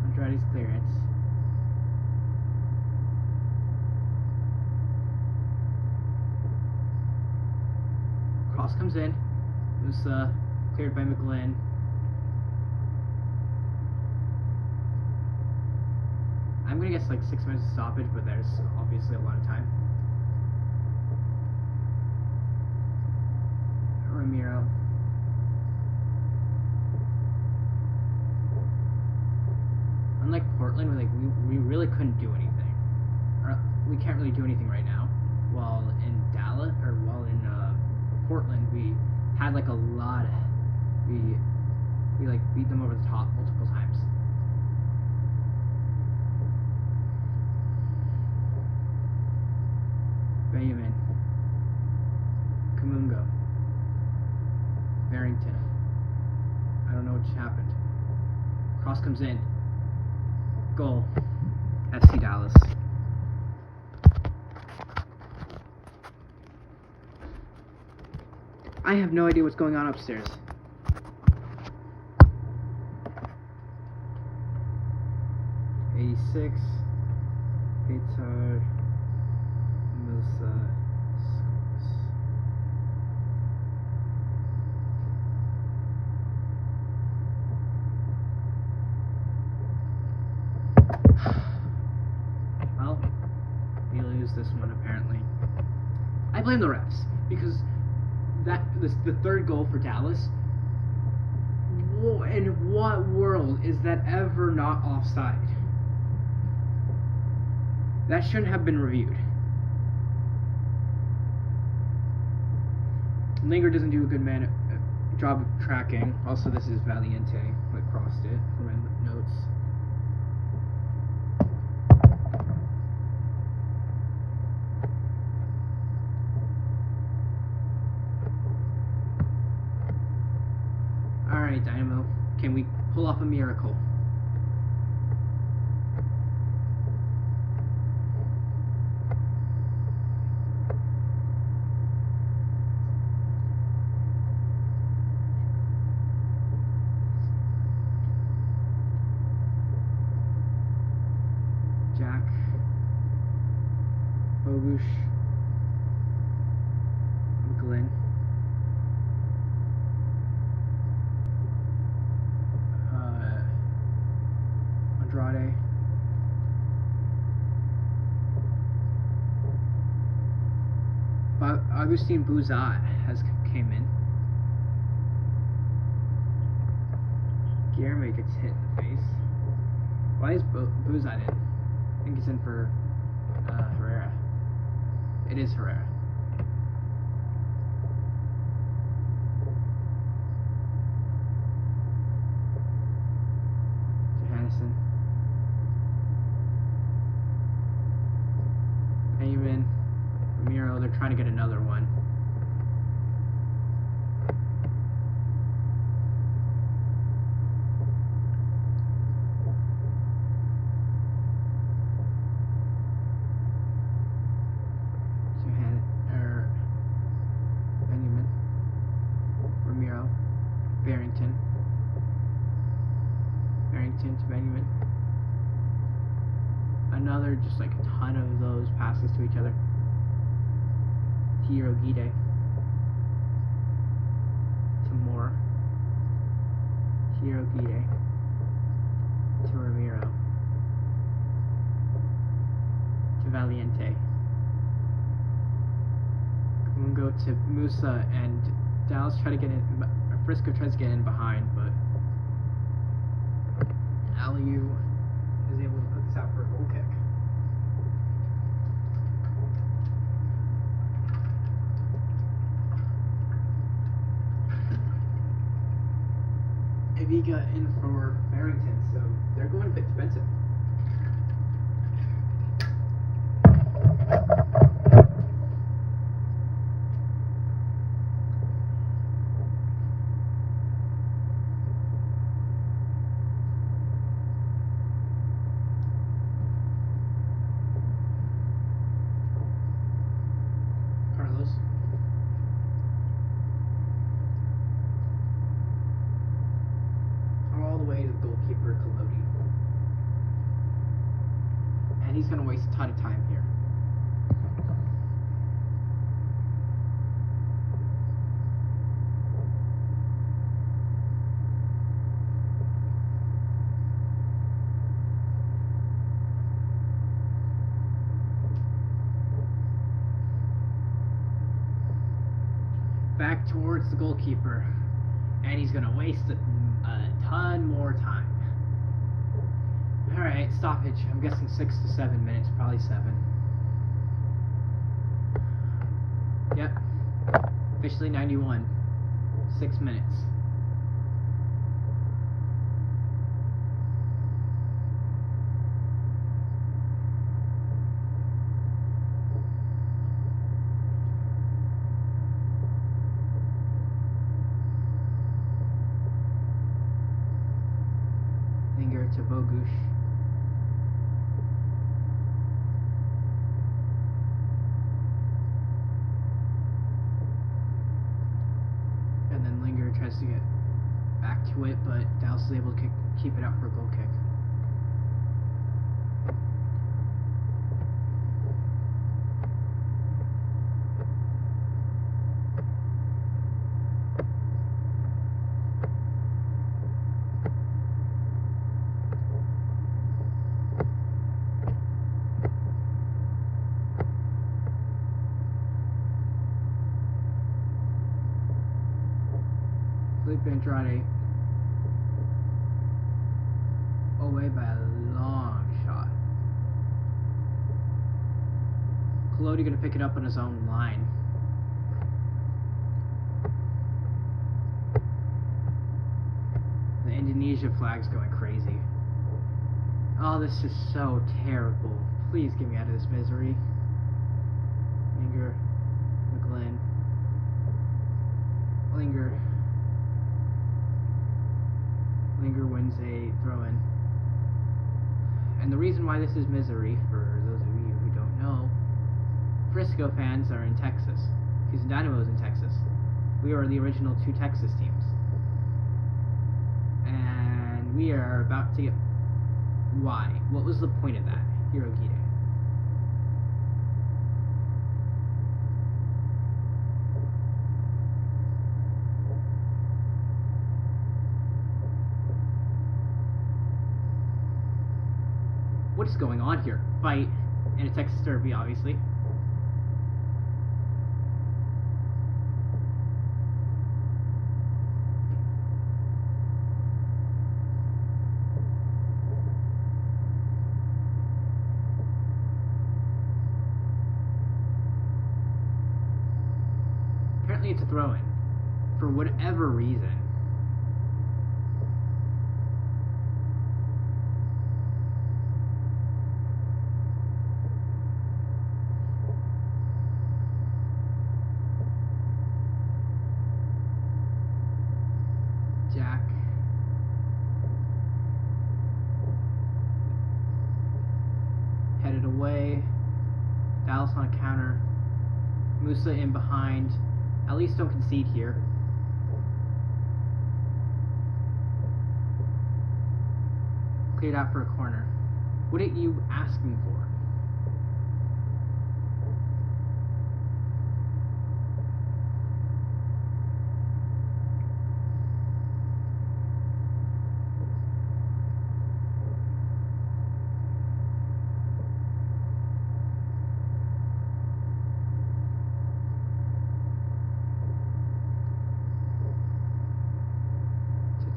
Andrade's clearance. Cross comes in. It was cleared by McGlynn. I'm gonna guess like 6 minutes of stoppage, but there's obviously a lot of time. Ramiro. Unlike Portland, we really couldn't do anything. Or we can't really do anything right now. While in Dallas, or while in Portland, we had like a lot of, we like beat them over the top multiple times. Benjamin. Kamungo. Barrington. I don't know what just happened. Cross comes in. Goal. FC Dallas. I have no idea what's going on upstairs. '86. Petar. Musa. Well, we lose this one apparently. I blame the refs because the third goal for Dallas. In what world is that ever not offside? That shouldn't have been reviewed. Linger doesn't do a good job of tracking. Also, this is Valiente who crossed it for my notes. Alright, Dynamo. Can we pull off a miracle? Jack. Bogush. McGlynn. Andrade. Augustine Bouzat came in. Guilherme gets hit in the face. Why is Bouzat in? I think he's in for Herrera. It is Herrera. Johannesson. trying to get another one. Benjamin, Ramiro, Barrington to Benjamin. Another, just like a ton of those passes to each other. Hiro Gide to Moore. Hiro Gide to Ramiro to Valiente. We'll go to Musa, and Dallas try to get in. Frisco tries to get in behind, but Aliu is able to put this out for a goal kick. Maybe got in for Barrington, so they're going a bit defensive. He's going to waste a ton of time here. Back towards the goalkeeper, and he's going to waste a ton more time. Alright, stoppage. I'm guessing 6 to 7 minutes, probably 7. Yep. Officially 91. 6 minutes. Linger to Bogush. Tries to get back to it, but Dallas is able to keep it out for a goal kick. Andrade away by a long shot. Colodi gonna pick it up on his own line. The Indonesia flag's going crazy. Oh, this is so terrible. Please get me out of this misery. Linger, McGlynn, Linger. Linger wins a throw-in. And the reason why this is misery, for those of you who don't know, Frisco fans are in Texas. Because Dynamo is in Texas. We are the original 2 Texas teams. And we are about to get... Why? What was the point of that? Hiro Gide. What is going on here? Fight in a Texas derby, obviously. Apparently it's a throw-in. For whatever reason. away. Dallas on a counter. Musa in behind. At least don't concede here. Cleared out for a corner. What are you asking for?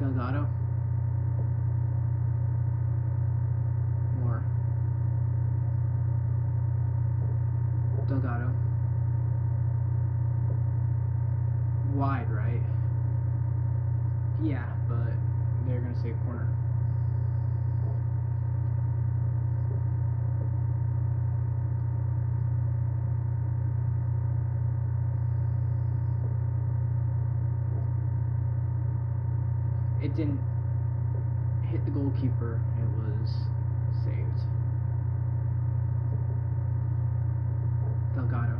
Delgado. More. Delgado. Wide, right? Yeah, but they're going to say corner. It didn't hit the goalkeeper. It was saved. Delgado.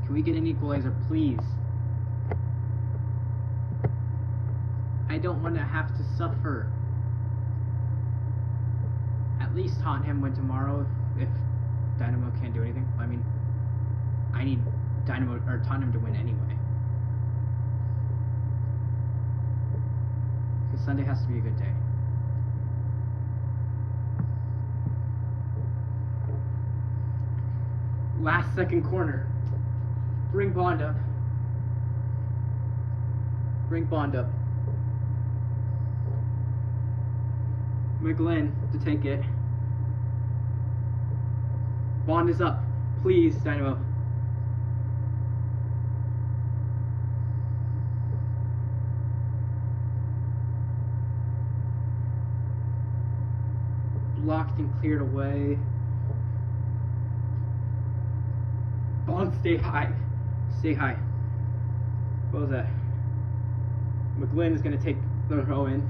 Can we get an equalizer, please? I don't want to have to suffer. At least Tottenham win tomorrow if Dynamo can't do anything. I mean, I need Dynamo or Tottenham to win anyway. Because Sunday has to be a good day. Last second corner. Bring Bond up. Bring Bond up. McGlynn to take it. Bond is up. Please, Dynamo. Blocked and cleared away. Bond, stay high. Stay high. What was that? McGlynn is going to take the throw in.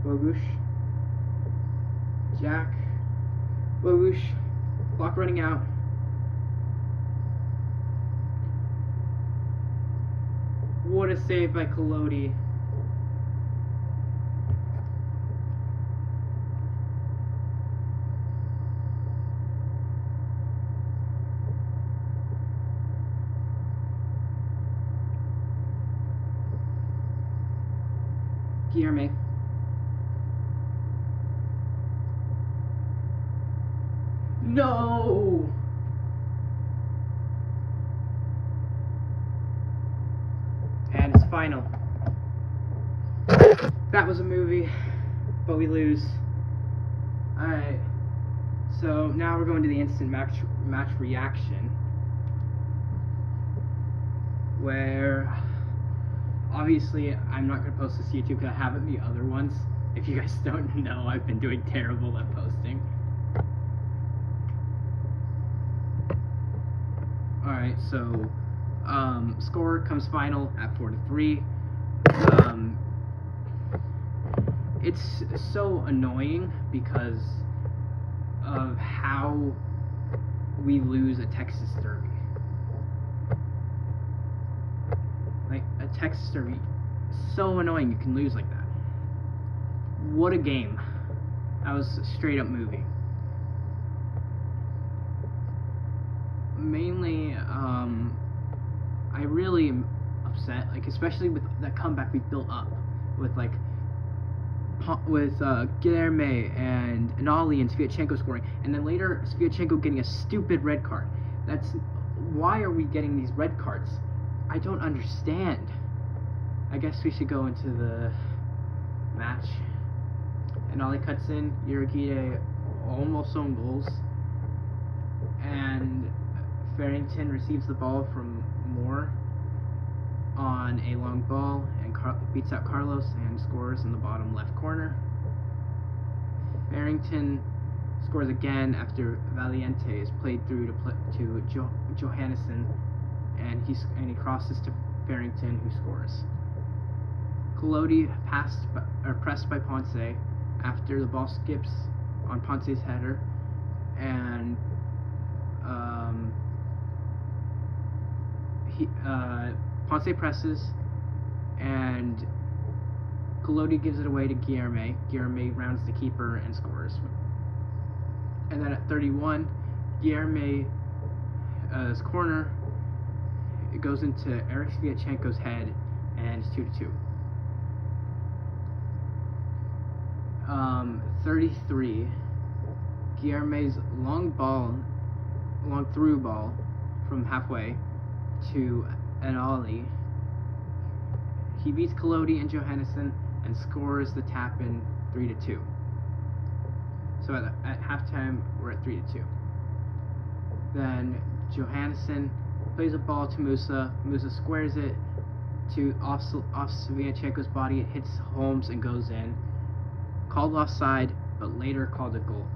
Bogush. Jack. Bogush. Clock running out. What a save by Collodi. Guilherme. No! And it's final. That was a movie, but we lose. Alright. So now we're going to the instant match reaction, where obviously I'm not going to post this to YouTube because I haven't the other ones. If you guys don't know, I've been doing terrible at posting. Alright, so score comes final at 4-3. It's so annoying because of how we lose a Texas derby. Like, a Texas derby, so annoying you can lose like that. What a game. That was a straight up movie. Mainly, I really am upset, like, especially with that comeback we built up with, like, Guilherme and Anali and Sviatchenko scoring, and then later Sviatchenko getting a stupid red card. Why are we getting these red cards? I don't understand. I guess we should go into the match. Anali cuts in, Urugide almost own goals. and Farrington receives the ball from Moore on a long ball and beats out Carlos and scores in the bottom left corner. Farrington scores again after Valiente is played through to Johannesson, and he crosses to Farrington, who scores. Collodi pressed by Ponce after the ball skips on Ponce's header, and Ponce presses, and Collodi gives it away to Guilherme. Guilherme rounds the keeper and scores. And then at 31, Guilherme's corner, it goes into Eric Sviatchenko's head, and it's 2-2. 33, Guilherme's long through ball from halfway to an ollie. He beats Collodi and Johannesson and scores the tap-in 3-2. So at halftime, we're at 3-2. Then Johannesson plays a ball to Musa. Musa squares it off Sviatchenko's body. It hits Holmes and goes in. Called offside, but later called a goal.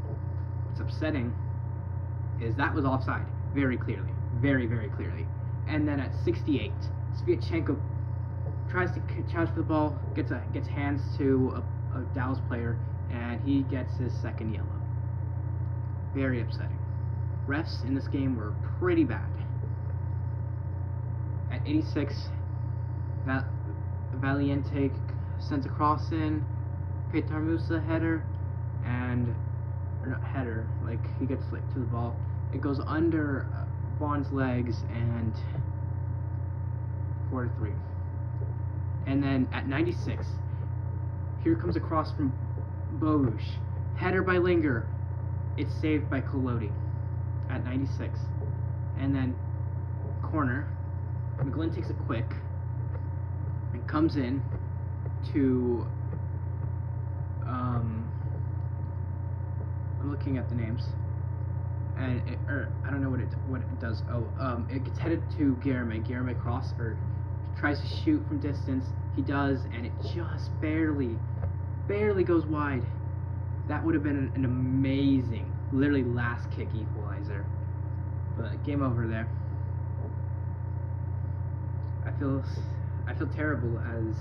What's upsetting is that was offside, very clearly. Very, very clearly. And then at 68, Sviatchenko tries to challenge for the ball, gets hands to a Dallas player, and he gets his second yellow. Very upsetting. Refs in this game were pretty bad. At 86, Valiente sends a cross in, Petar Musa header, he gets to the ball. It goes under Vaughn's legs, and 4-3. And then at 96, here comes a cross from Bogusz. Header by Linger. It's saved by Collodi at 96. And then corner. McGlynn takes it quick and comes in to I'm looking at the names, and I don't know what it does. It gets headed to Guilherme. Guilherme tries to shoot from distance. He does, and it just barely goes wide. That would have been an amazing, literally last kick equalizer. But game over there. I feel terrible, as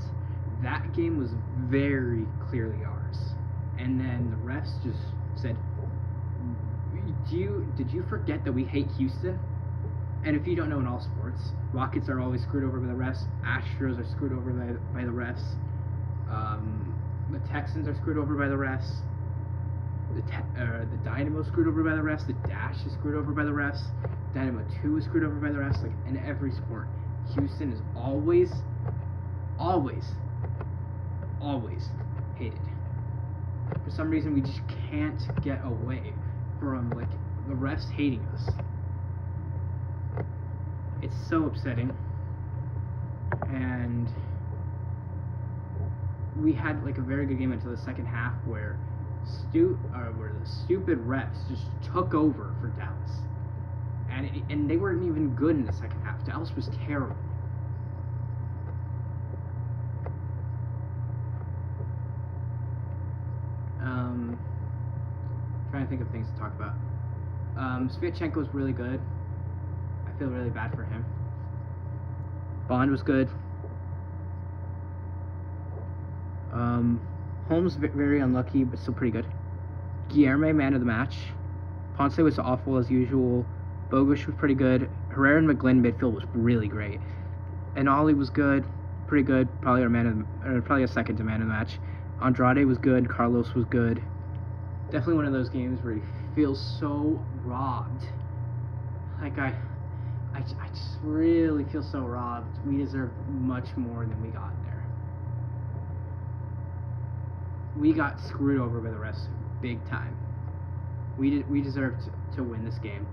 that game was very clearly ours. And then the refs just said, did you forget that we hate Houston? And if you don't know, in all sports, Rockets are always screwed over by the refs. Astros are screwed over by the refs. The Texans are screwed over by the refs. The Dynamo screwed over by the refs. The Dash is screwed over by the refs. Dynamo 2 is screwed over by the refs. Like, in every sport, Houston is always hated. For some reason, we just can't get away from the refs hating us. It's so upsetting. And we had a very good game until the second half, where the stupid refs just took over for Dallas, and they weren't even good in the second half. Dallas was terrible. Trying to think of things to talk about. Sviatchenko was really good. I feel really bad for him. Bond was good. Holmes very unlucky, but still pretty good. Guilherme, man of the match. Ponce was awful as usual. Bogusz was pretty good. Herrera and McGlynn midfield was really great. And Ollie was good, pretty good. Probably a second to man of the match. Andrade was good. Carlos was good. Definitely one of those games where you feel so robbed. I just really feel so robbed. We deserve much more than we got there. We got screwed over by the refs big time. We deserved to win this game.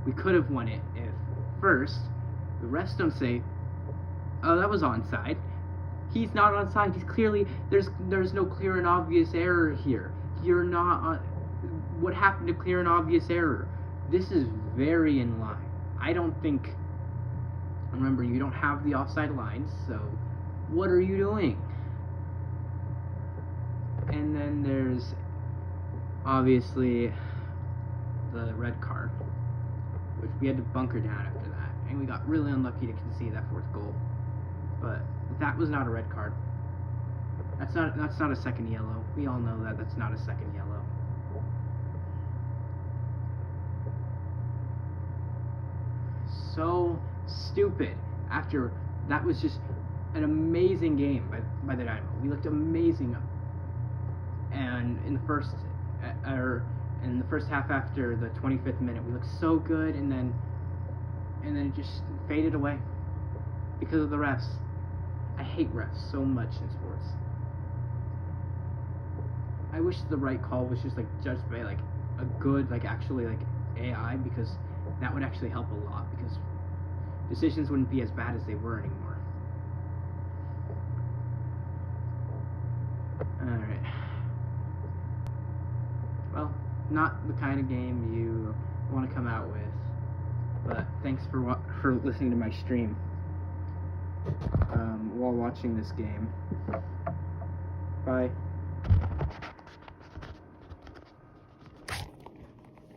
We could have won it if, first, the refs don't say, "Oh, that was onside." He's not onside. He's clearly, there's no clear and obvious error here. You're not on. What happened to clear and obvious error? This is very in line. I don't think. Remember, you don't have the offside lines, so what are you doing? And then there's obviously the red card, which we had to bunker down after that, and we got really unlucky to concede that fourth goal. But that was not a red card. That's not a second yellow. We all know that that's not a second yellow. So stupid. After that was just an amazing game by the Dynamo. We looked amazing, and in the first half after the 25th minute, we looked so good, and then it just faded away because of the refs. I hate refs so much in sports. I wish the right call was just like judged by like a good actually AI, because that would actually help a lot, because decisions wouldn't be as bad as they were anymore. Alright. Well, not the kind of game you want to come out with, but thanks for listening to my stream while watching this game. Bye.